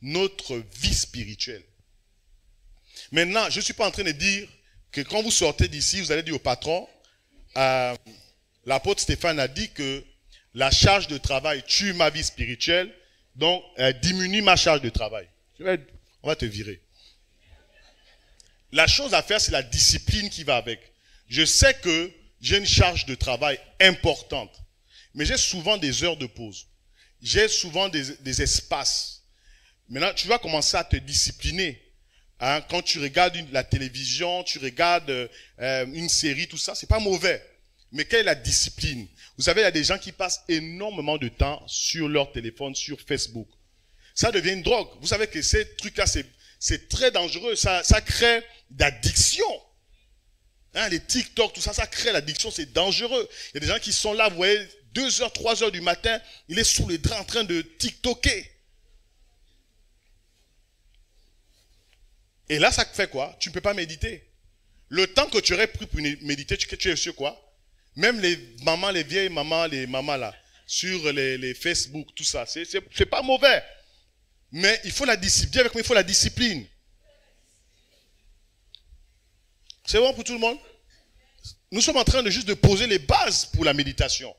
notre vie spirituelle. Maintenant, je ne suis pas en train de dire que quand vous sortez d'ici, vous allez dire au patron, l'apôtre Stéphane a dit que la charge de travail tue ma vie spirituelle, donc diminue ma charge de travail. On va te virer. La chose à faire, c'est la discipline qui va avec. Je sais que j'ai une charge de travail importante, mais j'ai souvent des heures de pause. J'ai souvent des espaces. Maintenant, tu vas commencer à te discipliner. Hein, quand tu regardes la télévision, tu regardes une série, tout ça, c'est pas mauvais. Mais quelle est la discipline? Vous savez, il y a des gens qui passent énormément de temps sur leur téléphone, sur Facebook. Ça devient une drogue. Vous savez que ces trucs-là, c'est très dangereux. Ça crée d'addiction. Hein, les TikTok, tout ça, ça crée l'addiction, c'est dangereux. Il y a des gens qui sont là, vous voyez, 2h, 3h du matin, il est sous les draps en train de TikToker. Et là, ça fait quoi? Tu ne peux pas méditer. Le temps que tu aurais pris pour méditer, tu es sur quoi? Même les mamans, les vieilles mamans, les mamans là, sur les Facebook, tout ça. C'est pas mauvais. Mais il faut la discipline. Dis avec moi, il faut la discipline. C'est bon pour tout le monde? Nous sommes en train de juste de poser les bases pour la méditation.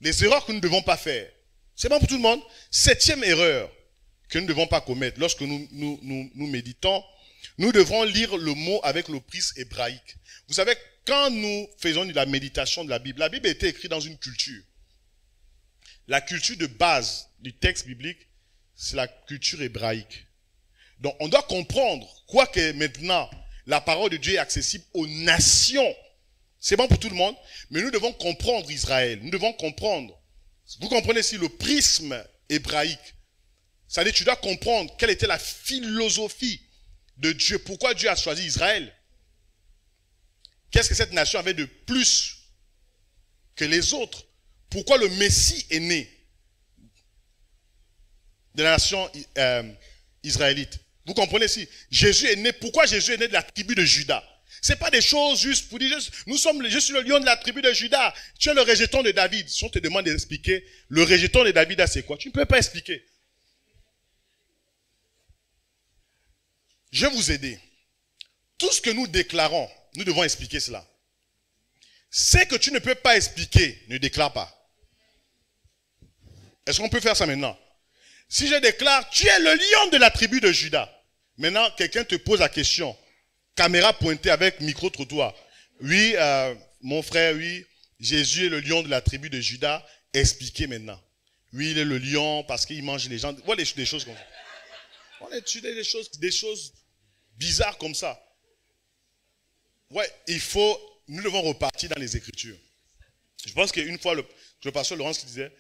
Les erreurs que nous ne devons pas faire. C'est bon pour tout le monde? 7e erreur que nous ne devons pas commettre lorsque nous méditons. Nous devrons lire le mot avec le prisme hébraïque. Vous savez, quand nous faisons de la méditation de la Bible a été écrite dans une culture. La culture de base du texte biblique, c'est la culture hébraïque. Donc, on doit comprendre, quoique maintenant, la parole de Dieu est accessible aux nations. C'est bon pour tout le monde, mais nous devons comprendre Israël. Nous devons comprendre. Vous comprenez ici le prisme hébraïque. C'est-à-dire, tu dois comprendre quelle était la philosophie de Dieu. Pourquoi Dieu a choisi Israël? Qu'est-ce que cette nation avait de plus que les autres? Pourquoi le Messie est né de la nation israélite? Vous comprenez ici? Jésus est né. Pourquoi Jésus est né de la tribu de Juda? Ce n'est pas des choses juste pour dire, je suis le lion de la tribu de Juda. Tu es le rejeton de David. Si on te demande d'expliquer, le rejeton de David, c'est quoi? Tu ne peux pas expliquer. Je vais vous aider. Tout ce que nous déclarons, nous devons expliquer cela. Ce que tu ne peux pas expliquer, ne déclare pas. Est-ce qu'on peut faire ça maintenant? Si je déclare, tu es le lion de la tribu de Juda. Maintenant, quelqu'un te pose la question. Caméra pointée avec micro-trottoir. Oui, mon frère, oui, Jésus est le lion de la tribu de Juda. Expliquez maintenant. Oui, il est le lion parce qu'il mange les gens. Voilà des choses comme ça. On a étudié des choses bizarres comme ça. Ouais, nous devons repartir dans les Écritures. Je pense qu'une fois, le pasteur Laurence qui disait,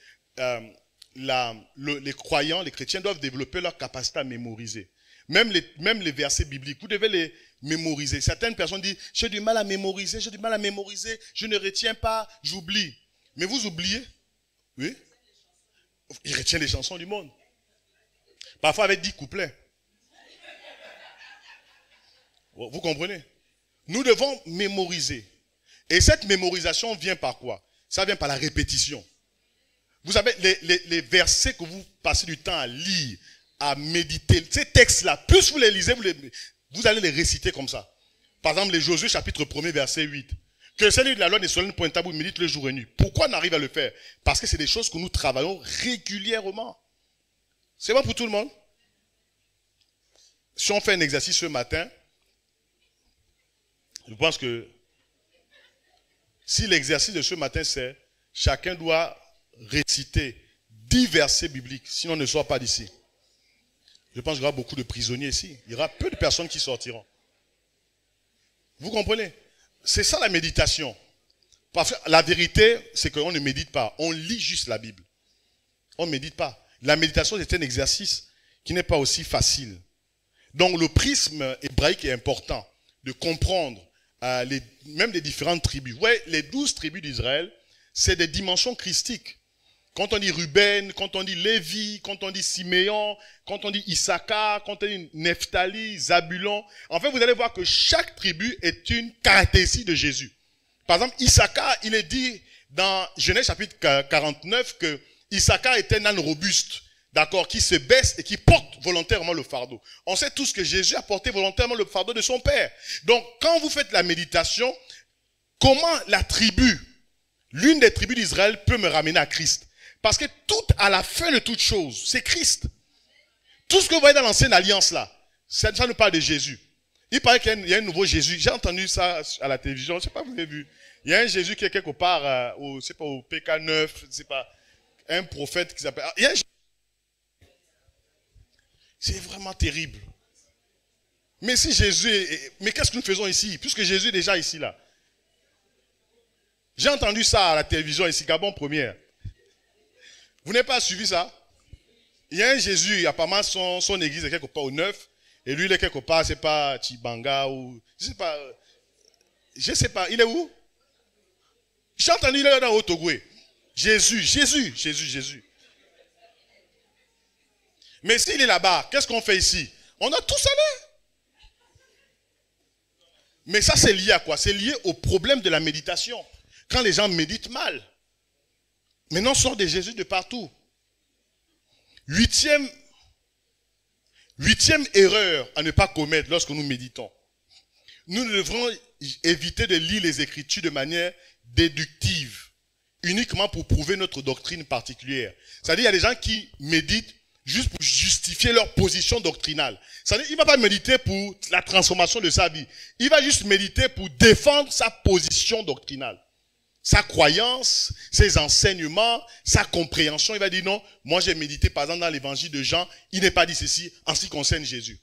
les croyants, les chrétiens doivent développer leur capacité à mémoriser. Même les versets bibliques, vous devez les mémoriser. Certaines personnes disent, j'ai du mal à mémoriser, je ne retiens pas, j'oublie. Mais vous oubliez? Oui. Il retient les chansons du monde. Parfois avec 10 couplets. Vous comprenez? Nous devons mémoriser. Et cette mémorisation vient par quoi? Ça vient par la répétition. Vous savez, les versets que vous passez du temps à lire, à méditer, ces textes-là, plus vous les lisez, vous allez les réciter comme ça. Par exemple, les Josué chapitre 1er, verset 8. Que le Seigneur de la loi ne soit une pointe à bout, médite le jour et nuit. Pourquoi on arrive à le faire? Parce que c'est des choses que nous travaillons régulièrement. C'est bon pour tout le monde? Si on fait un exercice ce matin, je pense que si l'exercice de ce matin c'est chacun doit réciter 10 versets bibliques, sinon on ne sort pas d'ici. Je pense qu'il y aura beaucoup de prisonniers ici. Il y aura peu de personnes qui sortiront. Vous comprenez? C'est ça la méditation. Parce que la vérité, c'est qu'on ne médite pas. On lit juste la Bible. On ne médite pas. La méditation, c'est un exercice qui n'est pas aussi facile. Donc le prisme hébraïque est important de comprendre même les différentes tribus. Vous voyez, les 12 tribus d'Israël, c'est des dimensions christiques. Quand on dit Ruben, quand on dit Lévi, quand on dit Siméon, quand on dit Issachar, quand on dit Nephtali, Zabulon, en fait, vous allez voir que chaque tribu est une caractéristique de Jésus. Par exemple, Issachar, il est dit dans Genèse chapitre 49 que Issachar est un âne robuste, d'accord, qui se baisse et qui porte volontairement le fardeau. On sait tous que Jésus a porté volontairement le fardeau de son Père. Donc, quand vous faites la méditation, comment la tribu, l'une des tribus d'Israël peut me ramener à Christ? Parce que tout à la fin de toute chose, c'est Christ. Tout ce que vous voyez dans l'ancienne alliance là, ça nous parle de Jésus. Il paraît qu'il y a un nouveau Jésus. J'ai entendu ça à la télévision, je ne sais pas si vous avez vu. Il y a un Jésus qui est quelque part au PK9, je ne sais pas, un prophète qui s'appelle... C'est vraiment terrible. Mais si Jésus est... Mais qu'est-ce que nous faisons ici? Puisque Jésus est déjà ici là. J'ai entendu ça à la télévision ici, Gabon Première. Vous n'avez pas suivi ça? Il y a un Jésus, apparemment son église est quelque part au 9, et lui il est quelque part, c'est pas Chibanga ou... Je sais pas, il est où? J'ai entendu, il est dans Otogoué. Jésus. Mais s'il est là-bas, qu'est-ce qu'on fait ici? On a tous allé. Mais ça c'est lié à quoi? C'est lié au problème de la méditation. Quand les gens méditent mal. Maintenant, on sort de Jésus de partout. Huitième erreur à ne pas commettre lorsque nous méditons. Nous devrons éviter de lire les Écritures de manière déductive, uniquement pour prouver notre doctrine particulière. C'est-à-dire, il y a des gens qui méditent juste pour justifier leur position doctrinale. C'est-à-dire, il ne va pas méditer pour la transformation de sa vie. Il va juste méditer pour défendre sa position doctrinale. Sa croyance, ses enseignements, sa compréhension. Il va dire non, moi j'ai médité par exemple dans l'évangile de Jean, il n'est pas dit ceci en ce qui concerne Jésus.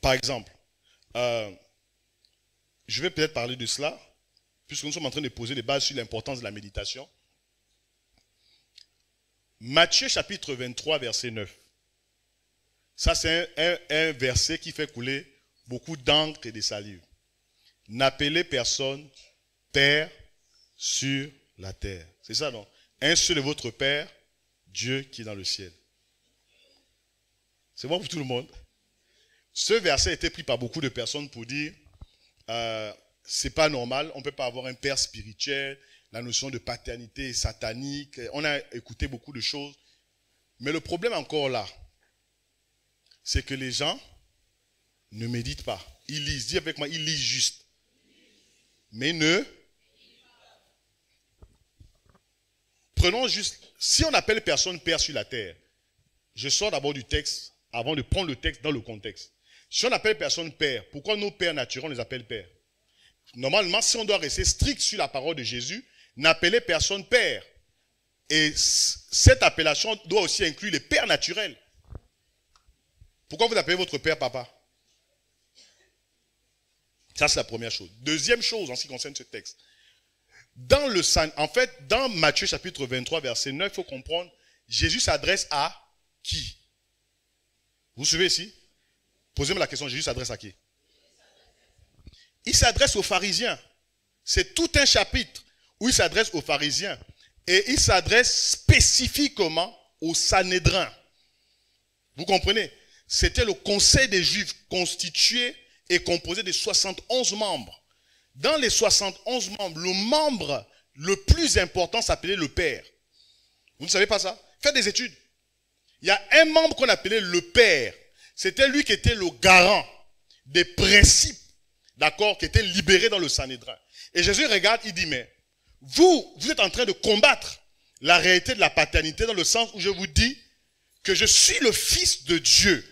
Par exemple, je vais peut-être parler de cela, puisque nous sommes en train de poser des bases sur l'importance de la méditation. Matthieu chapitre 23, verset 9. Ça, c'est un verset qui fait couler beaucoup d'encre et de salive. N'appelez personne Père sur la terre. C'est ça, non? Un seul est votre Père, Dieu qui est dans le ciel. C'est bon pour tout le monde? Ce verset a été pris par beaucoup de personnes pour dire c'est pas normal, on ne peut pas avoir un père spirituel, la notion de paternité est satanique. On a écouté beaucoup de choses. Mais le problème encore là, c'est que les gens ne méditent pas. Ils lisent. Dis avec moi, ils lisent juste. Mais ne... Prenons juste... Si on appelle personne père sur la terre, je sors d'abord du texte, avant de prendre le texte dans le contexte. Si on appelle personne père, pourquoi nos pères naturels, on les appelle pères? Normalement, si on doit rester strict sur la parole de Jésus, n'appelez personne père. Et cette appellation doit aussi inclure les pères naturels. Pourquoi vous appelez votre père papa? Ça, c'est la première chose. Deuxième chose en ce qui concerne ce texte. Dans Matthieu chapitre 23, verset 9, il faut comprendre, Jésus s'adresse à qui? Vous suivez ici? Posez-moi la question, Jésus s'adresse à qui? Il s'adresse aux pharisiens. C'est tout un chapitre où il s'adresse aux pharisiens. Et il s'adresse spécifiquement au Sanhédrin. Vous comprenez? C'était le conseil des Juifs constitué et composé de 71 membres. Dans les 71 membres, le membre le plus important s'appelait le père. Vous ne savez pas ça? Faites des études. Il y a un membre qu'on appelait le père. C'était lui qui était le garant des principes, d'accord, qui étaient libérés dans le Sanhédrin. Et Jésus regarde, il dit, mais vous êtes en train de combattre la réalité de la paternité dans le sens où je vous dis que je suis le fils de Dieu.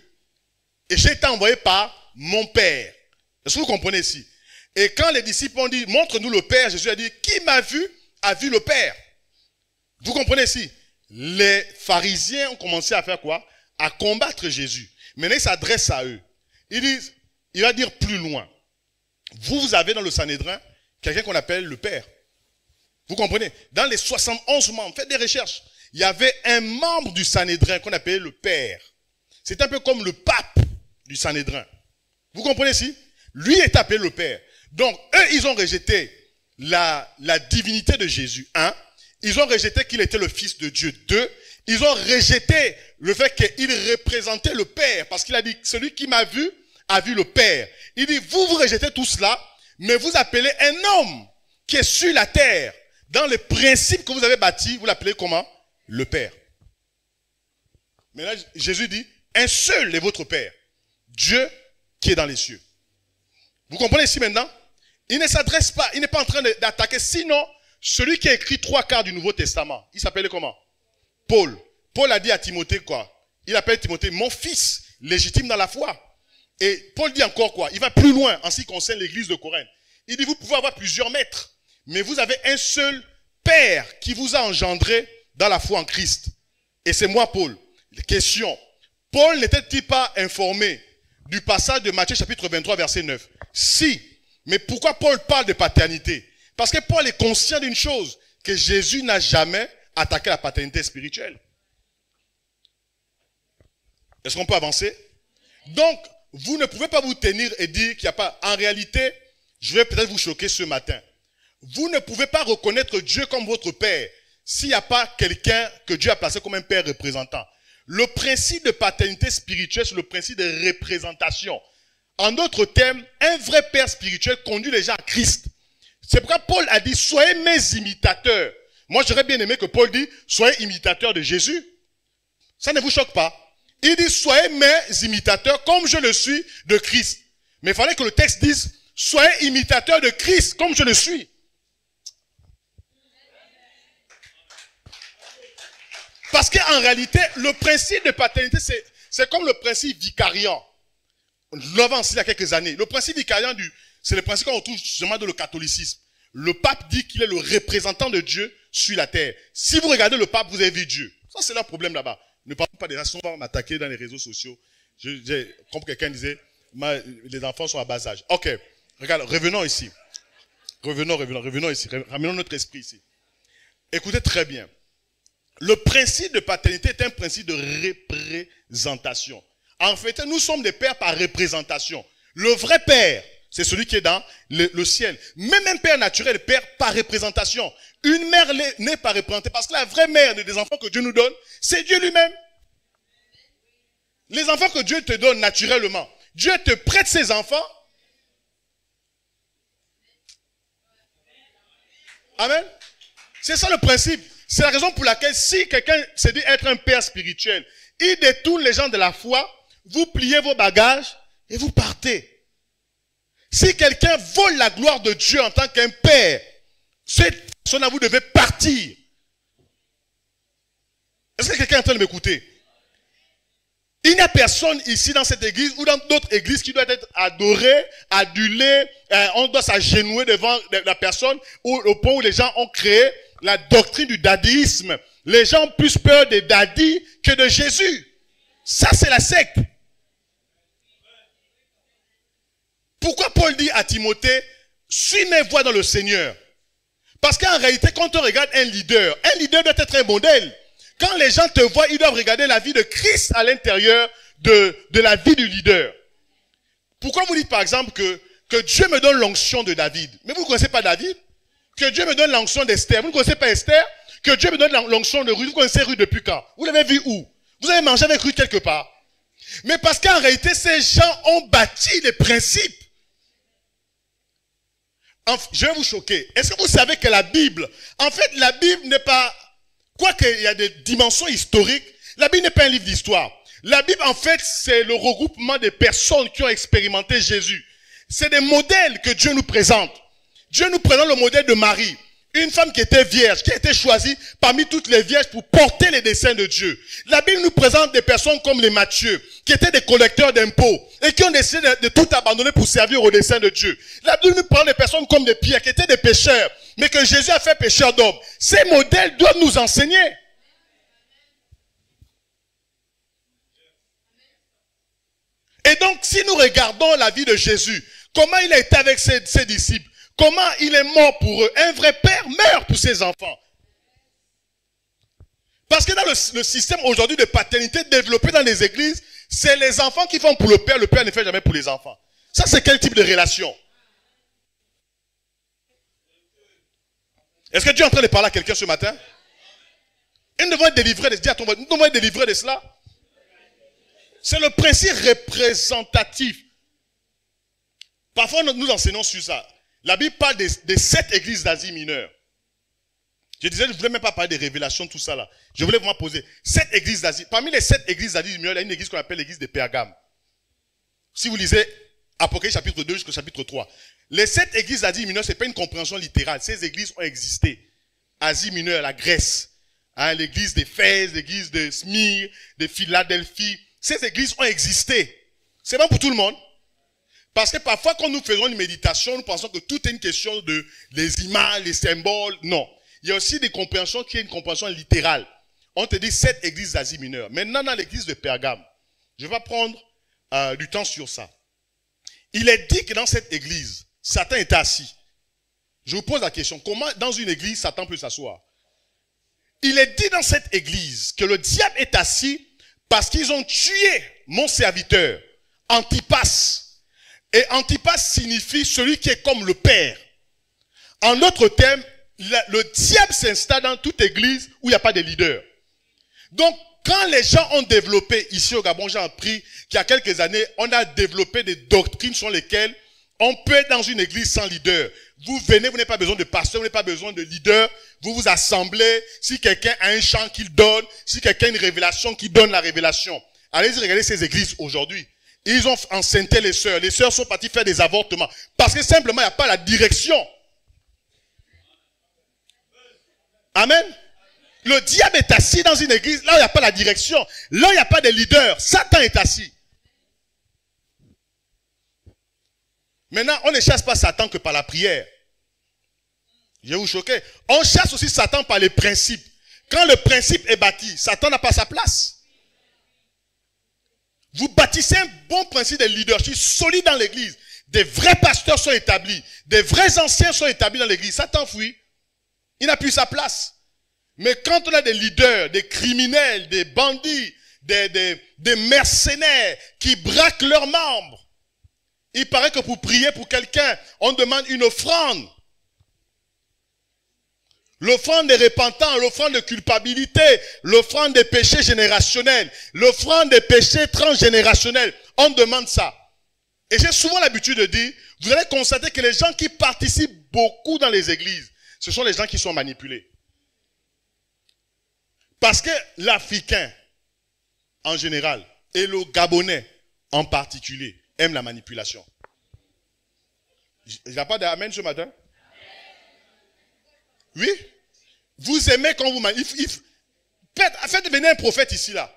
Et j'ai été envoyé par mon père. Est-ce que vous comprenez ici? Et quand les disciples ont dit, montre-nous le Père, Jésus a dit, qui m'a vu, a vu le Père. Vous comprenez ici? Les pharisiens ont commencé à faire quoi? À combattre Jésus. Maintenant, il s'adresse à eux. Il va dire plus loin. Vous avez dans le Sanhédrin quelqu'un qu'on appelle le Père. Vous comprenez? Dans les 71 membres, faites des recherches. Il y avait un membre du Sanhédrin qu'on appelait le Père. C'est un peu comme le pape du Sanhédrin. Vous comprenez ici? Lui est appelé le Père. Donc, eux, ils ont rejeté la divinité de Jésus. 1. Ils ont rejeté qu'il était le Fils de Dieu. 2. Ils ont rejeté le fait qu'il représentait le Père. Parce qu'il a dit, celui qui m'a vu, a vu le Père. Il dit, vous rejetez tout cela, mais vous appelez un homme qui est sur la terre. Dans les principes que vous avez bâtis, vous l'appelez comment? Le Père. Mais là, Jésus dit, un seul est votre Père. Dieu qui est dans les cieux. Vous comprenez ici maintenant? Il ne s'adresse pas, il n'est pas en train d'attaquer. Sinon, celui qui a écrit 3/4 du Nouveau Testament, il s'appelait comment? Paul. Paul a dit à Timothée quoi? Il appelle Timothée mon fils légitime dans la foi. Et Paul dit encore quoi? Il va plus loin en ce qui concerne l'église de Corinthe. Il dit vous pouvez avoir plusieurs maîtres, mais vous avez un seul Père qui vous a engendré dans la foi en Christ. Et c'est moi Paul. Question. Paul n'était-il pas informé du passage de Matthieu chapitre 23 verset 9? Si. Mais pourquoi Paul parle de paternité? Parce que Paul est conscient d'une chose, que Jésus n'a jamais attaqué la paternité spirituelle. Est-ce qu'on peut avancer? Donc, vous ne pouvez pas vous tenir et dire qu'il n'y a pas... En réalité, je vais peut-être vous choquer ce matin. Vous ne pouvez pas reconnaître Dieu comme votre Père s'il n'y a pas quelqu'un que Dieu a placé comme un Père représentant. Le principe de paternité spirituelle, c'est le principe de représentation. En d'autres termes, un vrai Père spirituel conduit les gens à Christ. C'est pourquoi Paul a dit, soyez mes imitateurs. Moi, j'aurais bien aimé que Paul dise, soyez imitateurs de Jésus. Ça ne vous choque pas? Il dit, soyez mes imitateurs comme je le suis de Christ. Mais il fallait que le texte dise, soyez imitateurs de Christ comme je le suis. Parce qu'en réalité, le principe de paternité, c'est comme le principe vicariant. Nous l'avons enseigné il y a quelques années. Le principe vicariant, c'est le principe qu'on retrouve justement dans le catholicisme. Le pape dit qu'il est le représentant de Dieu sur la terre. Si vous regardez le pape, vous avez vu Dieu. Ça, c'est leur problème là-bas. Ne parlons pas des races, on va m'attaquer dans les réseaux sociaux. Comme quelqu'un disait, les enfants sont à bas âge. Ok, regarde, revenons ici. Revenons ici. Ramenons notre esprit ici. Écoutez très bien. Le principe de paternité est un principe de représentation. En fait, nous sommes des pères par représentation. Le vrai père, c'est celui qui est dans le ciel. Même un père naturel est père par représentation. Une mère n'est pas représentée parce que la vraie mère des enfants que Dieu nous donne, c'est Dieu lui-même. Les enfants que Dieu te donne naturellement, Dieu te prête ses enfants. Amen. C'est ça le principe. C'est la raison pour laquelle si quelqu'un se dit être un père spirituel, il détourne les gens de la foi, vous pliez vos bagages et vous partez. Si quelqu'un vole la gloire de Dieu en tant qu'un père, cette personne, vous devez partir. Est-ce que quelqu'un est en train de m'écouter? Il n'y a personne ici dans cette église ou dans d'autres églises qui doit être adoré, adulé, on doit s'agenouiller devant la personne au point où les gens ont créé la doctrine du dadisme. Les gens ont plus peur des dadis que de Jésus. Ça, c'est la secte. Pourquoi Paul dit à Timothée, suis mes voies dans le Seigneur? Parce qu'en réalité, quand on regarde un leader doit être un modèle. Quand les gens te voient, ils doivent regarder la vie de Christ à l'intérieur de la vie du leader. Pourquoi vous dites par exemple que Dieu me donne l'onction de David? Mais vous ne connaissez pas David? Que Dieu me donne l'onction d'Esther. Vous ne connaissez pas Esther? Que Dieu me donne l'onction de Ruth. Vous connaissez Ruth depuis quand? Vous l'avez vu où? Vous avez mangé avec Ruth quelque part. Mais parce qu'en réalité, ces gens ont bâti des principes. Je vais vous choquer. Est-ce que vous savez que la Bible, en fait, la Bible n'est pas, quoiqu'il y a des dimensions historiques, la Bible n'est pas un livre d'histoire. La Bible, en fait, c'est le regroupement des personnes qui ont expérimenté Jésus. C'est des modèles que Dieu nous présente. Dieu nous présente le modèle de Marie. Une femme qui était vierge, qui a été choisie parmi toutes les vierges pour porter les desseins de Dieu. La Bible nous présente des personnes comme les Matthieu, qui étaient des collecteurs d'impôts et qui ont décidé de tout abandonner pour servir aux desseins de Dieu. La Bible nous présente des personnes comme des Pierre, qui étaient des pécheurs, mais que Jésus a fait pécheur d'hommes. Ces modèles doivent nous enseigner. Et donc, si nous regardons la vie de Jésus, comment il a été avec ses disciples, comment il est mort pour eux. Un vrai père meurt pour ses enfants. Parce que dans le système aujourd'hui de paternité développé dans les églises, c'est les enfants qui font pour le père ne fait jamais pour les enfants. Ça, c'est quel type de relation? Est-ce que Dieu est en train de parler à quelqu'un ce matin? Et nous devons être délivrés de cela. Nous devons être délivrés de cela. C'est le principe représentatif. Parfois, nous enseignons sur ça. La Bible parle des 7 églises d'Asie mineure. Je disais, je ne voulais même pas parler des révélations, tout ça là. Je voulais vraiment poser 7 églises d'Asie. Parmi les 7 églises d'Asie mineure, il y a une église qu'on appelle l'église de Pergame. Si vous lisez Apocalypse chapitre 2 jusqu'au chapitre 3. Les 7 églises d'Asie mineure, ce n'est pas une compréhension littérale. Ces églises ont existé. Asie mineure, la Grèce. Hein, l'église d'Éphèse, l'église de Smyrne, de Philadelphie. Ces églises ont existé. C'est bon pour tout le monde. Parce que parfois, quand nous faisons une méditation, nous pensons que tout est une question de les images, les symboles. Non. Il y a aussi des compréhensions qui est une compréhension littérale. On te dit 7 églises d'Asie mineure. Maintenant, dans l'église de Pergame, je vais prendre du temps sur ça. Il est dit que dans cette église, Satan était assis. Je vous pose la question, comment dans une église, Satan peut s'asseoir? Il est dit dans cette église que le diable est assis parce qu'ils ont tué mon serviteur, Antipas. Et Antipas signifie celui qui est comme le Père. En d'autres termes, le diable s'installe dans toute église où il n'y a pas de leader. Donc, quand les gens ont développé, ici au Gabon, j'ai appris qu'il y a quelques années, on a développé des doctrines sur lesquelles On peut être dans une église sans leader. Vous venez, vous n'avez pas besoin de pasteur, vous n'avez pas besoin de leader. Vous vous assemblez. Si quelqu'un a un chant qu'il donne, si quelqu'un a une révélation, qu'il donne la révélation. Allez-y regarder ces églises aujourd'hui. Ils ont enceinté les sœurs. Les sœurs sont parties faire des avortements. Parce que simplement, il n'y a pas la direction. Amen. Le diable est assis dans une église, là où il n'y a pas la direction. Là où il n'y a pas de leader. Satan est assis. Maintenant, on ne chasse pas Satan que par la prière. Je vais vous choquer. On chasse aussi Satan par les principes. Quand le principe est bâti, Satan n'a pas sa place. Vous bâtissez un bon principe de leadership solide dans l'église. Des vrais pasteurs sont établis. Des vrais anciens sont établis dans l'église. Satan fuit. Il n'a plus sa place. Mais quand on a des leaders, des criminels, des bandits, des mercenaires qui braquent leurs membres, il paraît que pour prier pour quelqu'un, on demande une offrande. L'offrande des repentants, l'offrande de culpabilité, l'offrande des péchés générationnels, l'offrande des péchés transgénérationnels. On demande ça. Et j'ai souvent l'habitude de dire, vous allez constater que les gens qui participent beaucoup dans les églises, ce sont les gens qui sont manipulés. Parce que l'Africain, en général, et le Gabonais, en particulier, aime la manipulation. Il n'y a pas d'amen ce matin? Oui? Vous aimez quand vous manipulez. Faites venir un prophète ici, là.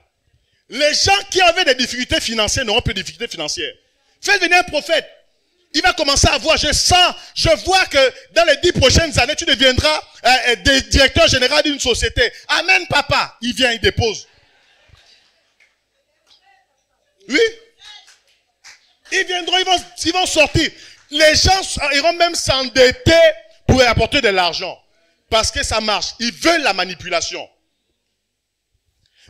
Les gens qui avaient des difficultés financières n'auront plus de difficultés financières. Faites venir un prophète. Il va commencer à voir, je vois que dans les 10 prochaines années, tu deviendras directeur général d'une société. Amen, papa. Il vient, il dépose. Oui? Ils viendront, ils vont sortir. Les gens iront même s'endetter pour apporter de l'argent. Parce que ça marche. Ils veulent la manipulation.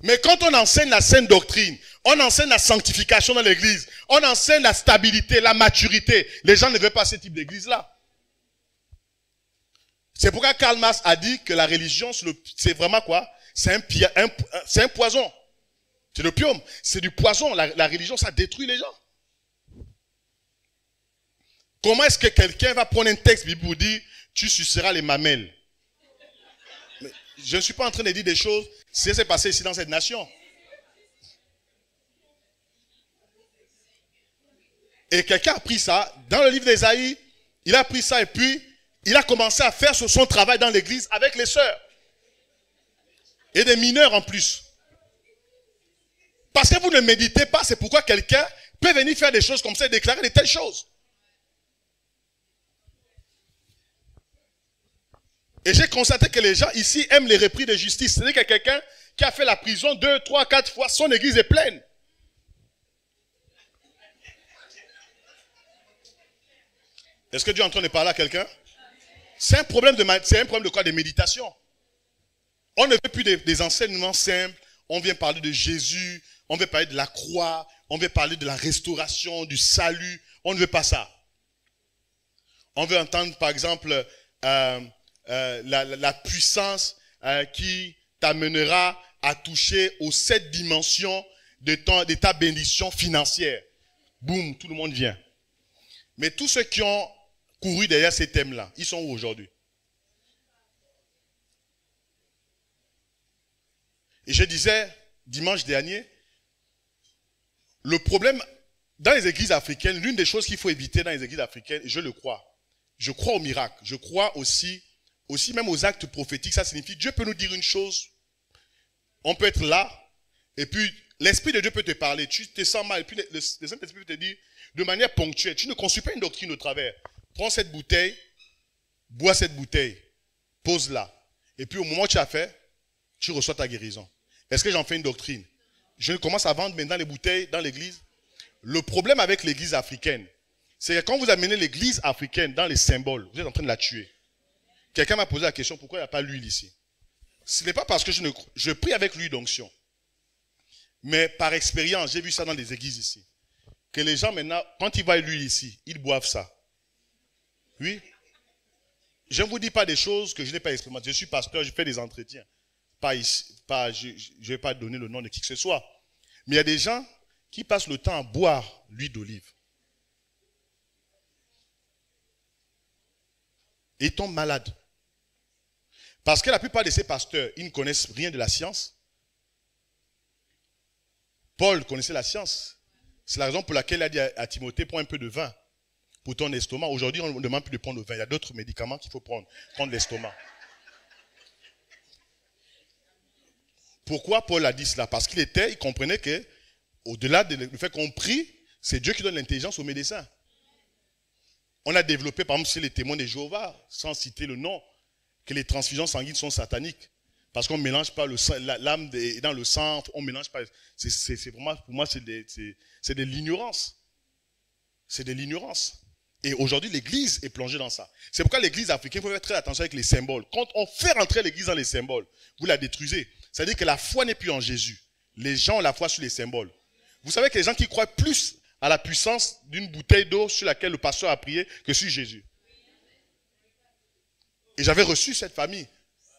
Mais quand on enseigne la saine doctrine, on enseigne la sanctification dans l'église, on enseigne la stabilité, la maturité, les gens ne veulent pas ce type d'église-là. C'est pourquoi Karl Marx a dit que la religion, c'est vraiment quoi? C'est un poison. C'est l'opium. C'est du poison. La religion, ça détruit les gens. Comment est-ce que quelqu'un va prendre un texte biblique pour dire tu suceras les mamelles? Mais je ne suis pas en train de dire des choses. C'est ce qui s'est passé ici dans cette nation. Et quelqu'un a pris ça dans le livre d'Ésaïe. Il a pris ça et puis il a commencé à faire son travail dans l'église avec les sœurs. Et des mineurs en plus. Parce que vous ne méditez pas, c'est pourquoi quelqu'un peut venir faire des choses comme ça et déclarer de telles choses. Et j'ai constaté que les gens ici aiment les repris de justice. C'est-à-dire qu'il y a quelqu'un qui a fait la prison 2, 3, 4 fois, son église est pleine. Est-ce que Dieu est en train de parler à quelqu'un? C'est un problème de quoi? De méditation. On ne veut plus des enseignements simples. On vient parler de Jésus. On veut parler de la croix. On veut parler de la restauration, du salut. On ne veut pas ça. On veut entendre, par exemple, la puissance qui t'amènera à toucher aux 7 dimensions de ta bénédiction financière. Boum, tout le monde vient. Mais tous ceux qui ont couru derrière ces thèmes-là, ils sont où aujourd'hui? Et je disais, dimanche dernier, le problème, dans les églises africaines, l'une des choses qu'il faut éviter dans les églises africaines, et je le crois, je crois au miracle, je crois aussi même aux actes prophétiques, ça signifie, Dieu peut nous dire une chose, on peut être là, et puis l'Esprit de Dieu peut te parler, tu te sens mal, et puis le Saint-Esprit peut te dire, de manière ponctuelle, tu ne construis pas une doctrine au travers, prends cette bouteille, bois cette bouteille, pose-la, et puis au moment où tu as fait, tu reçois ta guérison. Est-ce que j'en fais une doctrine? Je commence à vendre maintenant les bouteilles dans l'église. Le problème avec l'église africaine, c'est que quand vous amenez l'église africaine dans les symboles, vous êtes en train de la tuer. Quelqu'un m'a posé la question, pourquoi il n'y a pas l'huile ici? Ce n'est pas parce que je prie avec l'huile d'onction. Mais par expérience, j'ai vu ça dans les églises ici. Que les gens maintenant, quand ils voient l'huile ici, ils boivent ça. Oui. Je ne vous dis pas des choses que je n'ai pas expérimentées. Je suis pasteur, je fais des entretiens. Je ne vais pas donner le nom de qui que ce soit. Mais il y a des gens qui passent le temps à boire l'huile d'olive. Et ils tombent malades. Parce que la plupart de ces pasteurs, ils ne connaissent rien de la science. Paul connaissait la science. C'est la raison pour laquelle il a dit à Timothée, prends un peu de vin pour ton estomac. Aujourd'hui, on ne demande plus de prendre le vin. Il y a d'autres médicaments qu'il faut prendre. Prendre l'estomac. Pourquoi Paul a dit cela? Parce il comprenait que, au-delà du fait qu'on prie, c'est Dieu qui donne l'intelligence aux médecins. On a développé, par exemple, chez les témoins de Jéhovah, sans citer le nom, que les transfusions sanguines sont sataniques. Parce qu'on ne mélange pas l'âme dans le sang, on ne mélange pas. C'est vraiment, pour moi, c'est de l'ignorance. C'est de l'ignorance. Et aujourd'hui, l'Église est plongée dans ça. C'est pourquoi l'Église africaine, il faut faire très attention avec les symboles. Quand on fait rentrer l'Église dans les symboles, vous la détruisez. C'est-à-dire que la foi n'est plus en Jésus. Les gens ont la foi sur les symboles. Vous savez que les gens qui croient plus à la puissance d'une bouteille d'eau sur laquelle le pasteur a prié que sur Jésus. Et j'avais reçu cette famille.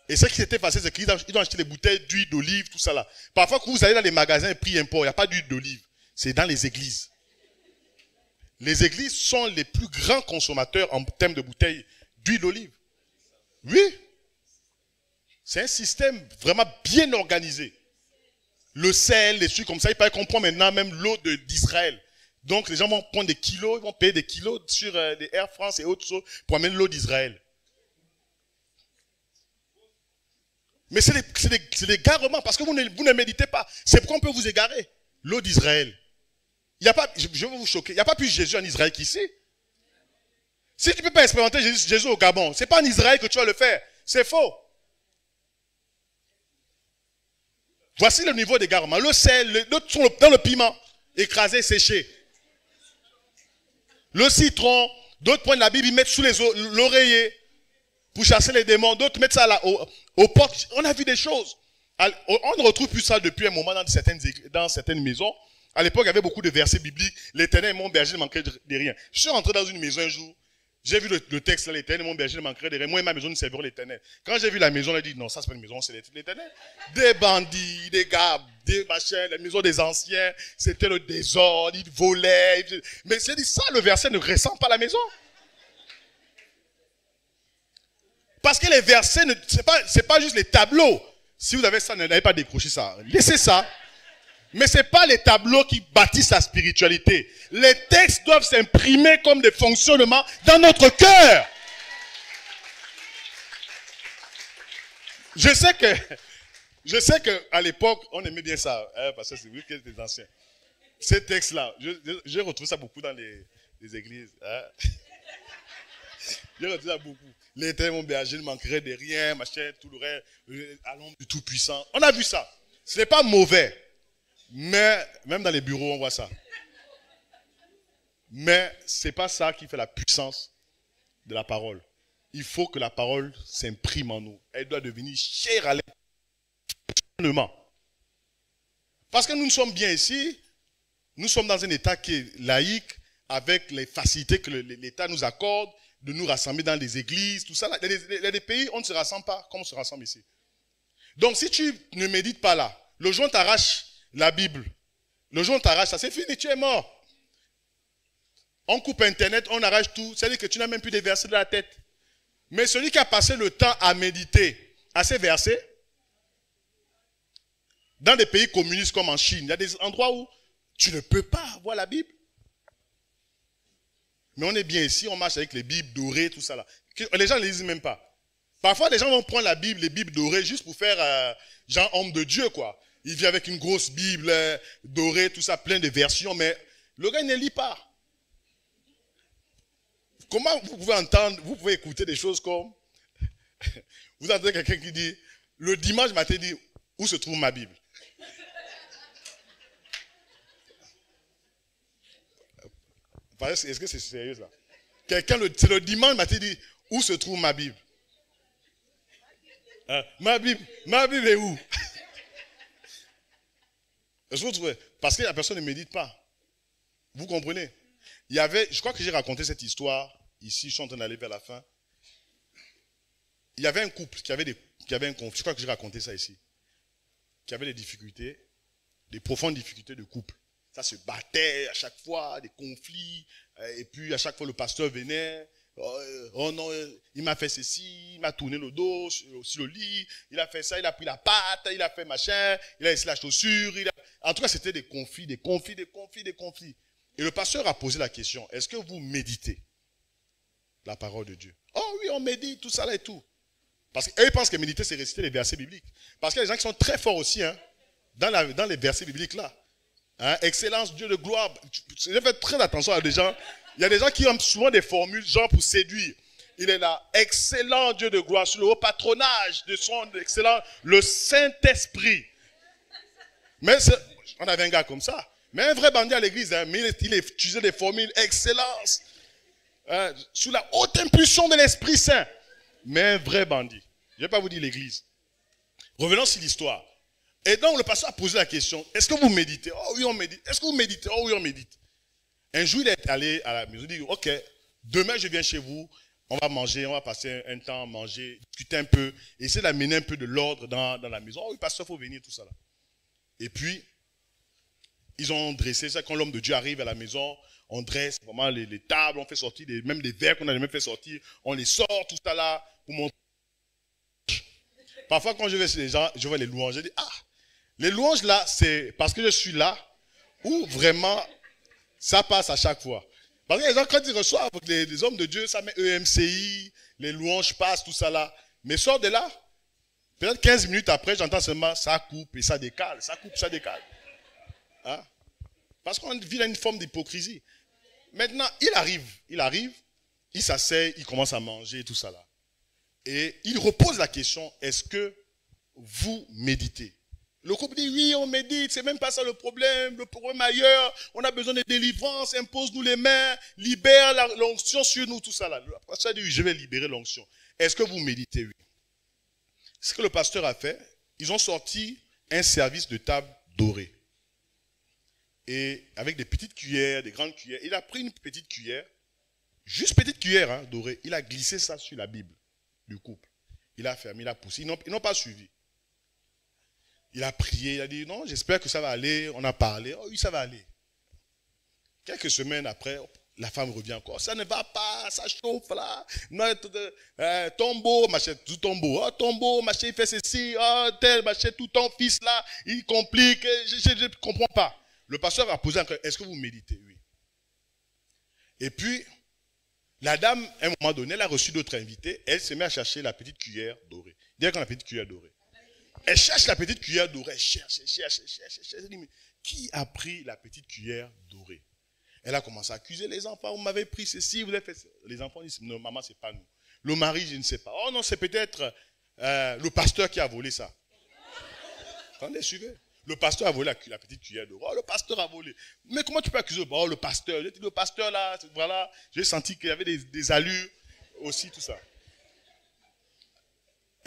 Et ce qui s'était passé, c'est qu'ils ont acheté des bouteilles d'huile d'olive, tout ça là. Parfois, quand vous allez dans les magasins et prix import, il n'y a pas d'huile d'olive. C'est dans les églises. Les églises sont les plus grands consommateurs en termes de bouteilles d'huile d'olive. Oui. C'est un système vraiment bien organisé. Le sel, les trucs comme ça, il paraît qu'on prend maintenant même l'eau d'Israël. Donc les gens vont prendre des kilos, ils vont payer des kilos sur des Air France et autres choses pour amener l'eau d'Israël. Mais c'est des garements parce que vous ne méditez pas. C'est pourquoi on peut vous égarer. L'eau d'Israël. Il y a pas, je vais vous choquer, il n'y a pas plus Jésus en Israël qu'ici. Si tu ne peux pas expérimenter Jésus au Gabon, ce n'est pas en Israël que tu vas le faire. C'est faux. Voici le niveau des garements. Le sel, d'autres sont dans le piment, écrasé, séché. Le citron, d'autres prennent la Bible, ils mettent sous l'oreiller pour chasser les démons. D'autres mettent ça là, aux portes. On a vu des choses. On ne retrouve plus ça depuis un moment dans certaines maisons. À l'époque, il y avait beaucoup de versets bibliques. L'Éternel est mon berger, ne manquerait de rien. Je suis rentré dans une maison un jour. J'ai vu le texte là, l'Éternel est mon berger, ne manquerait de rien. Moi et ma maison, nous servirons l'Éternel. Quand j'ai vu la maison, on a dit non, ça c'est pas une maison, c'est l'Éternel. Des bandits, des gars, des machins, la maison des anciens, c'était le désordre, ils volaient. Mais c'est dit ça, le verset ne ressent pas la maison. Parce que les versets, c'est pas juste les tableaux. Si vous avez ça, n'allez pas décrocher ça. Laissez ça. Mais ce n'est pas les tableaux qui bâtissent la spiritualité. Les textes doivent s'imprimer comme des fonctionnements dans notre cœur. Je sais que à l'époque, on aimait bien ça, hein, parce que c'est vous qui êtes des anciens. Ces textes-là, j'ai retrouvé ça beaucoup dans les églises. Hein. J'ai retrouvé ça beaucoup. L'Éternel, mon berger, ne manquerait de rien, machin, tout le reste, à l'ombre du Tout-Puissant. On a vu ça. Ce n'est pas mauvais. Mais, même dans les bureaux, on voit ça. Mais ce n'est pas ça qui fait la puissance de la parole. Il faut que la parole s'imprime en nous. Elle doit devenir chère à l'être. Parce que nous sommes bien ici, nous sommes dans un État qui est laïque, avec les facilités que l'État nous accorde, de nous rassembler dans les églises, tout ça. Il y a des pays où on ne se rassemble pas comme on se rassemble ici. Donc si tu ne médites pas là, le jour où on t'arrache la Bible, le jour où on t'arrache ça, c'est fini, tu es mort. On coupe Internet, on arrache tout, c'est-à-dire que tu n'as même plus des versets de la tête. Mais celui qui a passé le temps à méditer à ces versets, dans des pays communistes comme en Chine, il y a des endroits où tu ne peux pas avoir la Bible. Mais on est bien ici, on marche avec les Bibles dorées, tout ça là. Les gens ne les lisent même pas. Parfois, les gens vont prendre la Bible, les Bibles dorées, juste pour faire genre homme de Dieu, quoi. Il vient avec une grosse Bible dorée, tout ça, plein de versions, mais le gars il ne lit pas. Comment vous pouvez entendre, vous pouvez écouter des choses comme, vous entendez quelqu'un qui dit, le dimanche matin, dit, où se trouve ma Bible? Est-ce que c'est sérieux là? Quelqu'un, c'est le dimanche matin, dit, où se trouve ma Bible? Ma Bible est où? Est-ce que vous trouvez? Parce que la personne ne médite pas. Vous comprenez? Il y avait, je crois que j'ai raconté cette histoire, ici, je suis en train d'aller vers la fin. Il y avait un couple qui avait un conflit, je crois que j'ai raconté ça ici, qui avait des difficultés, des profondes difficultés de couple. Ça se battait à chaque fois, des conflits, et puis à chaque fois le pasteur venait, Oh non, il m'a fait ceci, il m'a tourné le dos sur le lit, il a fait ça, il a pris la pâte, il a fait machin, il a laissé la chaussure. En tout cas, c'était des conflits. Et le pasteur a posé la question, est-ce que vous méditez la parole de Dieu? Oh oui, on médite, tout ça là et tout. Parce qu'eux, ils pensent que méditer, c'est réciter les versets bibliques. Parce qu'il y a des gens qui sont très forts aussi, hein, dans les versets bibliques là. Hein, excellence, Dieu de gloire. J'ai fait très attention à des gens. Il y a des gens qui ont souvent des formules, genre pour séduire. Il est là, excellent Dieu de gloire, sous le haut patronage de son excellent, le Saint-Esprit. Mais on avait un gars comme ça. Mais un vrai bandit à l'église, hein, mais il utilisait des formules, excellence, sous la haute impulsion de l'Esprit Saint. Mais un vrai bandit. Je ne vais pas vous dire l'église. Revenons sur l'histoire. Et donc le pasteur a posé la question, est-ce que vous méditez? Oh oui, on médite. Est-ce que vous méditez? Oh oui, on médite. Un jour, il est allé à la maison, il dit, ok, demain je viens chez vous, on va manger, on va passer un temps à manger, discuter un peu, essayer d'amener un peu de l'ordre dans la maison. Oh oui, pasteur, il faut venir, tout ça là. Et puis, ils ont dressé ça, quand l'homme de Dieu arrive à la maison, on dresse vraiment les tables, on fait sortir même des verres qu'on a même fait sortir, on les sort, tout ça là, pour montrer. Parfois, quand je vais chez les gens, je vois les louanges, je dis, ah, les louanges là, c'est parce que je suis là, ou vraiment, ça passe à chaque fois. Parce que les gens, quand ils reçoivent les hommes de Dieu, ça met EMCI, les louanges passent, tout ça là. Mais sort de là, peut-être 15 minutes après, j'entends seulement, ça coupe et ça décale, ça coupe, ça décale. Hein? Parce qu'on vit dans une forme d'hypocrisie. Maintenant, il arrive, il s'asseye, il commence à manger, tout ça là. Et il repose la question, est-ce que vous méditez? Le couple dit, oui, on médite, c'est même pas ça le problème ailleurs, on a besoin de délivrance, impose-nous les mains, libère l'onction sur nous, tout ça là. Le pasteur dit, oui, je vais libérer l'onction. Est-ce que vous méditez? Oui. Ce que le pasteur a fait, ils ont sorti un service de table doré. Et avec des petites cuillères, des grandes cuillères, il a pris une petite cuillère, juste petite cuillère hein, dorée, il a glissé ça sur la Bible du couple. Il a fermé, il a poussé, ils n'ont pas suivi. Il a prié, il a dit, non, j'espère que ça va aller. On a parlé, oh oui, ça va aller. Quelques semaines après, la femme revient encore. Ça ne va pas, ça chauffe là. Tombeau, machin, tout tombeau. Oh, tombeau, machin, il fait ceci. Oh, tel, machin, tout ton fils là, il complique. Je ne comprends pas. Le pasteur a posé encore, est-ce que vous méditez? Oui. Et puis, la dame, à un moment donné, elle a reçu d'autres invités. Elle se met à chercher la petite cuillère dorée. Dire qu'on a la petite cuillère dorée. Elle cherche la petite cuillère dorée, elle cherche. Elle dit, mais qui a pris la petite cuillère dorée? Elle a commencé à accuser les enfants, vous m'avez pris ceci, vous avez fait ça. Les enfants disent, non, maman, c'est pas nous. Le mari, je ne sais pas. Oh non, c'est peut-être le pasteur qui a volé ça. Attendez, suivez. Le pasteur a volé la petite cuillère dorée. Oh, le pasteur a volé. Mais comment tu peux accuser? Oh, le pasteur. J'ai dit, le pasteur là, voilà. J'ai senti qu'il y avait des allures aussi, tout ça.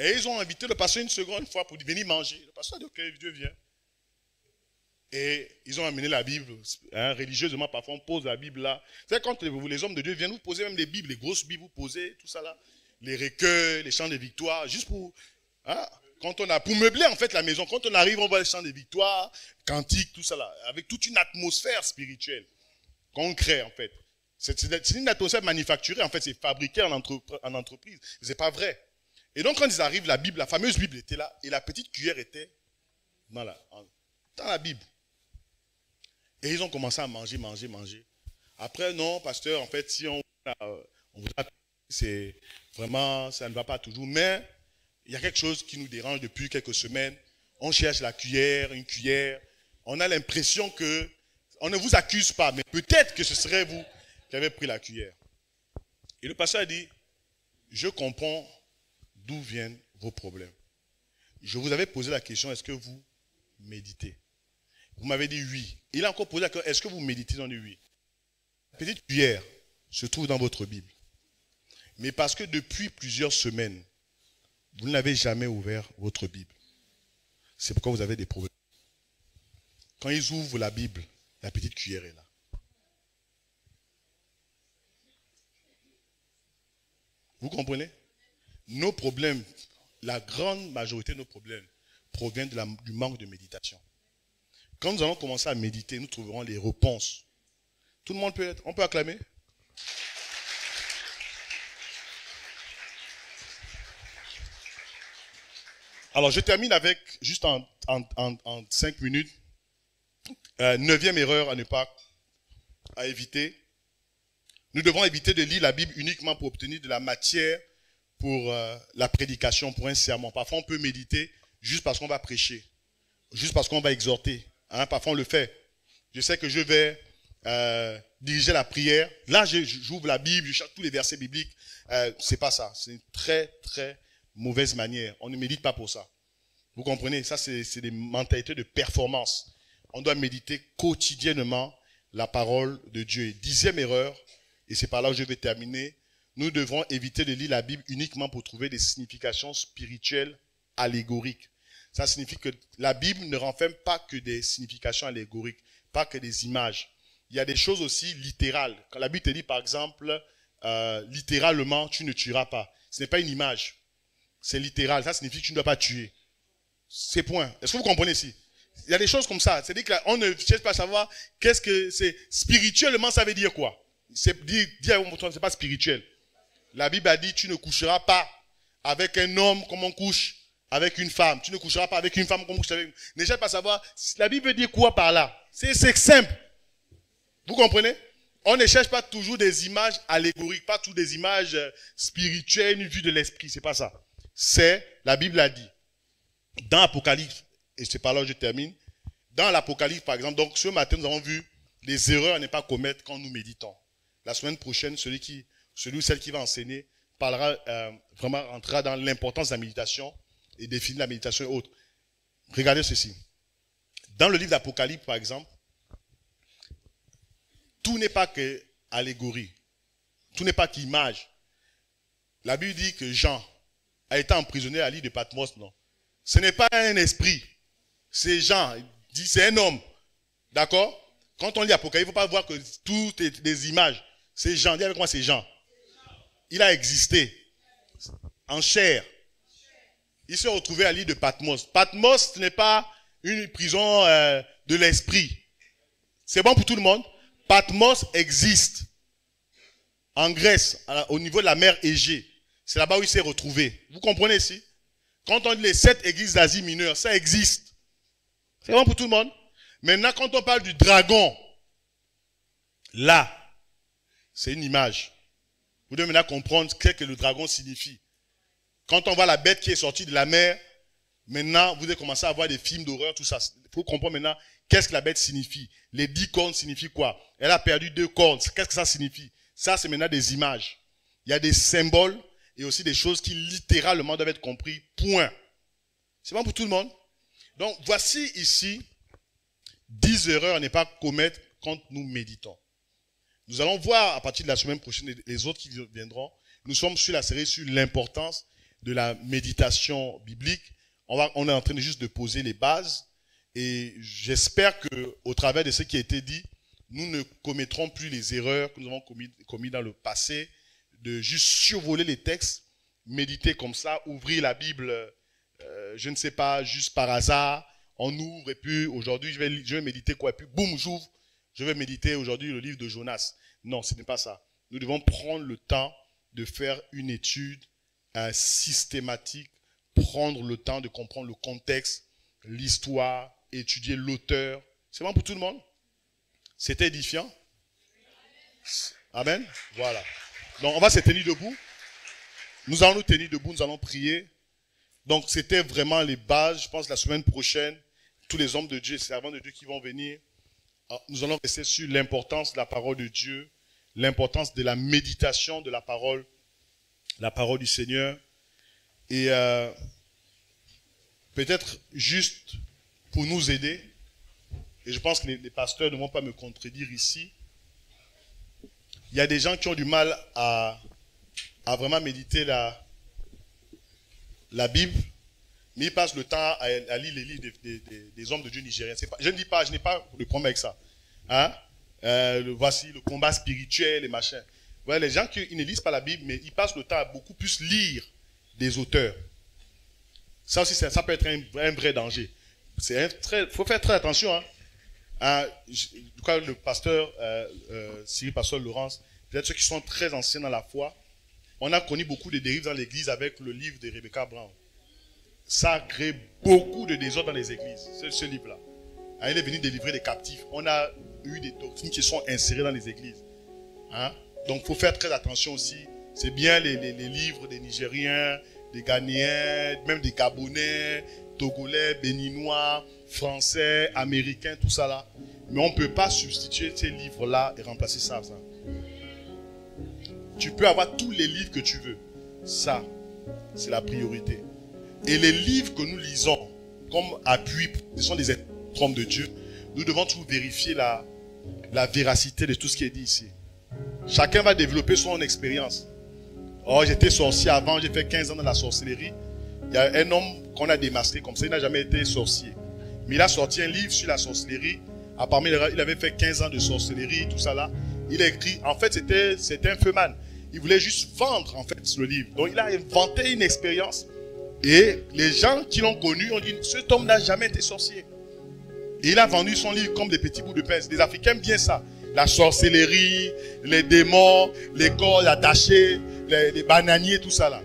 Et ils ont invité le pasteur une seconde fois pour venir manger. Le pasteur a dit, ok, Dieu vient. Et ils ont amené la Bible. Hein, religieusement, parfois, on pose la Bible là. C'est quand les hommes de Dieu viennent, vous posez même les Bibles, les grosses Bibles, vous posez, tout ça là. Les recueils, les chants de victoire, juste pour... Hein, pour meubler en fait la maison. Quand on arrive, on voit les chants de victoire, cantiques, tout ça là. Avec toute une atmosphère spirituelle qu'on crée en fait. C'est une atmosphère manufacturée, en fait, c'est fabriqué en entreprise. C'est pas vrai. Et donc, quand ils arrivent, la Bible, la fameuse Bible était là, et la petite cuillère était dans la Bible. Et ils ont commencé à manger. Après, non, pasteur, en fait, si on voudra, c'est vraiment, ça ne va pas toujours. Mais il y a quelque chose qui nous dérange depuis quelques semaines. On cherche la cuillère, une cuillère. On a l'impression que, on ne vous accuse pas, mais peut-être que ce serait vous qui avez pris la cuillère. Et le pasteur a dit, je comprends d'où viennent vos problèmes. Je vous avais posé la question, est-ce que vous méditez? Vous m'avez dit oui. Il a encore posé la question, est-ce que vous méditez? Ils ont dit oui. La petite cuillère se trouve dans votre Bible. Mais parce que depuis plusieurs semaines, vous n'avez jamais ouvert votre Bible. C'est pourquoi vous avez des problèmes. Quand ils ouvrent la Bible, la petite cuillère est là. Vous comprenez? Nos problèmes, la grande majorité de nos problèmes proviennent du manque de méditation. Quand nous allons commencer à méditer, nous trouverons les réponses. Tout le monde peut être. On peut acclamer? Alors, je termine avec, juste en 5 minutes, 9e erreur à éviter. Nous devons éviter de lire la Bible uniquement pour obtenir de la matière pour la prédication, pour un sermon. Parfois, on peut méditer juste parce qu'on va prêcher, juste parce qu'on va exhorter. Hein, parfois, on le fait. Je sais que je vais diriger la prière. Là, j'ouvre la Bible, je cherche tous les versets bibliques. C'est pas ça. C'est une très, très mauvaise manière. On ne médite pas pour ça. Vous comprenez? Ça, c'est des mentalités de performance. On doit méditer quotidiennement la parole de Dieu. Et 10e erreur, et c'est par là où je vais terminer, nous devrons éviter de lire la Bible uniquement pour trouver des significations spirituelles allégoriques. Ça signifie que la Bible ne renferme pas que des significations allégoriques, pas que des images. Il y a des choses aussi littérales. Quand la Bible te dit, par exemple, littéralement, tu ne tueras pas. Ce n'est pas une image. C'est littéral. Ça signifie que tu ne dois pas tuer. C'est point. Est-ce que vous comprenez ici? Il y a des choses comme ça. C'est-à-dire qu'on ne cherche pas à savoir qu'est-ce que c'est. Spirituellement, ça veut dire quoi? C'est pas spirituel. La Bible a dit, tu ne coucheras pas avec un homme comme on couche avec une femme. Tu ne coucheras pas avec une femme comme on couche avec une femme. Ne cherche pas à savoir, la Bible veut dire quoi par là? C'est simple. Vous comprenez? On ne cherche pas toujours des images allégoriques, pas toutes des images spirituelles, une vue de l'esprit. C'est pas ça. La Bible a dit. Dans l'Apocalypse, et c'est par là que je termine, dans l'Apocalypse par exemple, donc ce matin nous avons vu les erreurs à ne pas commettre quand nous méditons. La semaine prochaine, celui ou celle qui va enseigner parlera, vraiment rentrera dans l'importance de la méditation et définir la méditation et autres. Regardez ceci. Dans le livre d'Apocalypse par exemple, tout n'est pas que allégorie, tout n'est pas qu'image. La Bible dit que Jean a été emprisonné à l'île de Patmos, non? Ce n'est pas un esprit. C'est Jean. Il dit c'est un homme. D'accord? Quand on lit Apocalypse, il ne faut pas voir que tout est des images. C'est Jean. Dis avec moi, c'est Jean. Il a existé. En chair. Il s'est retrouvé à l'île de Patmos. Patmos, ce n'est pas une prison de l'esprit. C'est bon pour tout le monde? Patmos existe. En Grèce, au niveau de la mer Égée. C'est là-bas où il s'est retrouvé. Vous comprenez ici? Quand on dit les 7 églises d'Asie mineure, ça existe. C'est bon pour tout le monde. Maintenant, quand on parle du dragon, là, c'est une image. Vous devez maintenant comprendre ce que le dragon signifie. Quand on voit la bête qui est sortie de la mer, maintenant, vous devez commencer à voir des films d'horreur, tout ça. Il faut comprendre maintenant qu'est-ce que la bête signifie. Les 10 cornes signifient quoi? Elle a perdu 2 cornes. Qu'est-ce que ça signifie? Ça, c'est maintenant des images. Il y a des symboles et aussi des choses qui littéralement doivent être compris. Point. C'est bon pour tout le monde? Donc, voici ici 10 erreurs à ne pas commettre quand nous méditons. Nous allons voir à partir de la semaine prochaine les autres qui viendront. Nous sommes sur la série sur l'importance de la méditation biblique. On est en train juste de poser les bases. Et j'espère qu'au travers de ce qui a été dit, nous ne commettrons plus les erreurs que nous avons commises dans le passé, de juste survoler les textes, méditer comme ça, ouvrir la Bible, je ne sais pas, juste par hasard, on ouvre et puis aujourd'hui je vais méditer quoi, et puis boum, j'ouvre, je vais méditer aujourd'hui le livre de Jonas. Non, ce n'est pas ça. Nous devons prendre le temps de faire une étude systématique, prendre le temps de comprendre le contexte, l'histoire, étudier l'auteur. C'est bon pour tout le monde? C'est édifiant? Amen? Voilà. Donc, on va se tenir debout. Nous allons nous tenir debout, nous allons prier. Donc, c'était vraiment les bases. Je pense que la semaine prochaine, tous les hommes de Dieu et servants de Dieu qui vont venir, nous allons rester sur l'importance de la parole de Dieu, l'importance de la méditation de la parole du Seigneur. Et peut-être juste pour nous aider, et je pense que les pasteurs ne vont pas me contredire ici, il y a des gens qui ont du mal à vraiment méditer la Bible, mais ils passent le temps à lire les livres des hommes de Dieu nigériens. Je n'ai pas de problème avec ça. Hein? Voici le combat spirituel et machin. Voilà, les gens qui ne lisent pas la Bible, mais ils passent le temps à beaucoup plus lire des auteurs. Ça aussi, ça peut être un vrai danger. Il faut faire très attention. Je crois que le pasteur Cyril, pasteur Laurence, peut-être ceux qui sont très anciens dans la foi, on a connu beaucoup de dérives dans l'église avec le livre de Rebecca Brown. ça a créé beaucoup de désordre dans les églises, ce livre-là. Il est venu délivrer des captifs. On a eu des doctrines qui sont insérées dans les églises. Hein? Donc, il faut faire très attention aussi. C'est bien les livres des Nigériens, des Ghanéens, même des Gabonais, Togolais, Béninois, Français, Américains, tout ça là. Mais on ne peut pas substituer ces livres-là et remplacer ça. Tu peux avoir tous les livres que tu veux. Ça, c'est la priorité. Et les livres que nous lisons comme appui, ce sont des hommes de Dieu. Nous devons toujours vérifier la véracité de tout ce qui est dit ici. Chacun va développer son expérience. Oh, j'étais sorcier avant, j'ai fait 15 ans dans la sorcellerie. Il y a un homme qu'on a démasqué comme ça, il n'a jamais été sorcier. Mais il a sorti un livre sur la sorcellerie. Apparemment, il avait fait 15 ans de sorcellerie, tout ça là. Il a écrit, en fait, c'était un feuman. Il voulait juste vendre, en fait, le livre. Donc, il a inventé une expérience. Et les gens qui l'ont connu ont dit, cet homme n'a jamais été sorcier. Et il a vendu son livre comme des petits bouts de pain. Les Africains aiment bien ça. La sorcellerie, les démons, les corps attachés, les bananiers, tout ça là.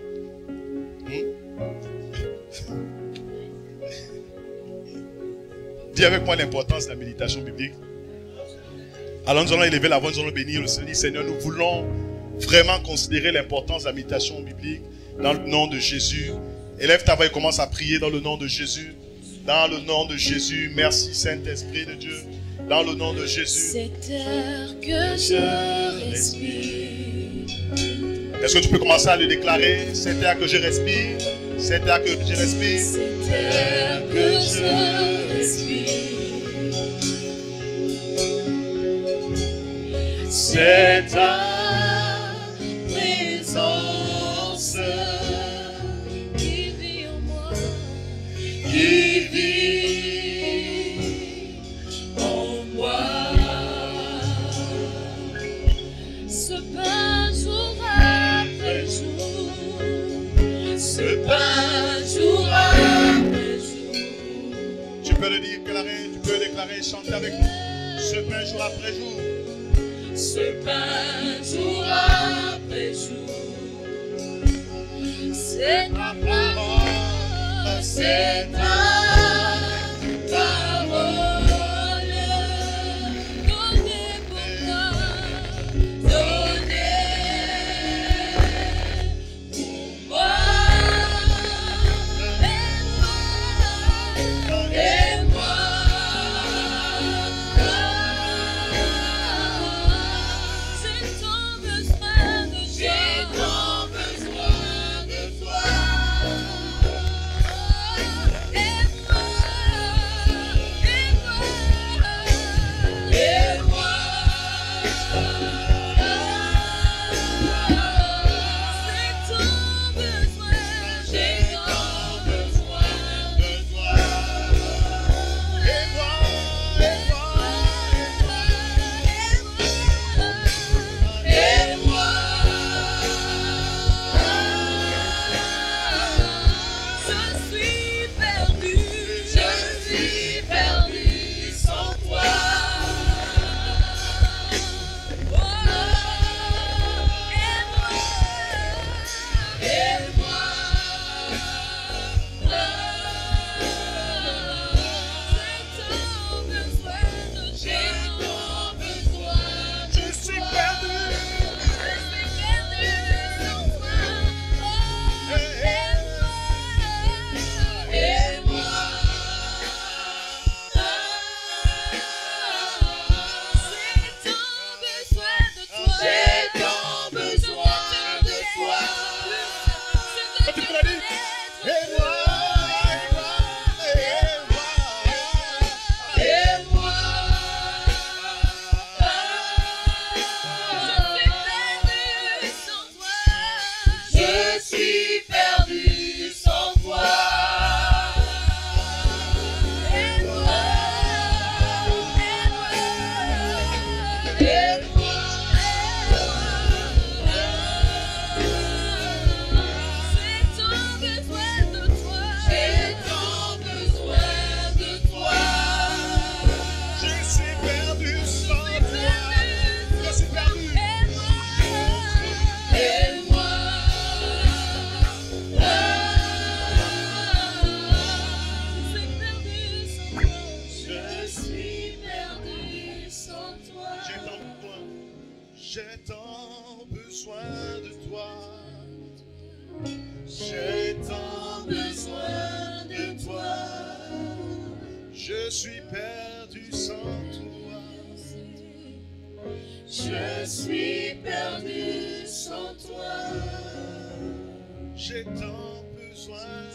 Dis avec moi l'importance de la méditation biblique. Alors nous allons élever la voix, nous allons bénir le Seigneur. Seigneur, nous voulons vraiment considérer l'importance de la méditation biblique dans le nom de Jésus. Élève ta voix et commence à prier dans le nom de Jésus. Dans le nom de Jésus, merci Saint-Esprit de Dieu. Dans le nom de Jésus. Cet air que je respire. Est-ce que tu peux commencer à le déclarer? Cet air que je respire. Cet air que je respire. Cet air que je respire. C'est ta présence qui vit en moi. Qui vit en moi. Ce pain jour après jour. Ce pain jour après jour. Tu peux le dire, tu peux déclarer, chanter avec nous. Ce pain jour après jour. Ce pain jour après jour. C'est ta parole. C'est ta parole. Donnez pour moi. Donnez pour moi. Et moi. J'ai tant besoin de toi. J'ai tant besoin de toi. Et moi. Et moi. Et moi. J'ai tant besoin. J'ai tant besoin de toi. Et moi, Et moi, je suis perdu sans toi. Et moi, j'ai tant besoin de je suis perdu. Et moi, j'ai tant besoin de toi. Tu peux le dire. Et moi, Et moi, je suis perdu sans toi. Et moi, et moi, j'ai tant besoin de toi. J'ai tant besoin de toi. je suis perdu sans toi. Je suis perdu. Et moi, J'ai tant besoin de toi. Je suis perdu sans toi. Je suis perdu sans toi. J'ai tant besoin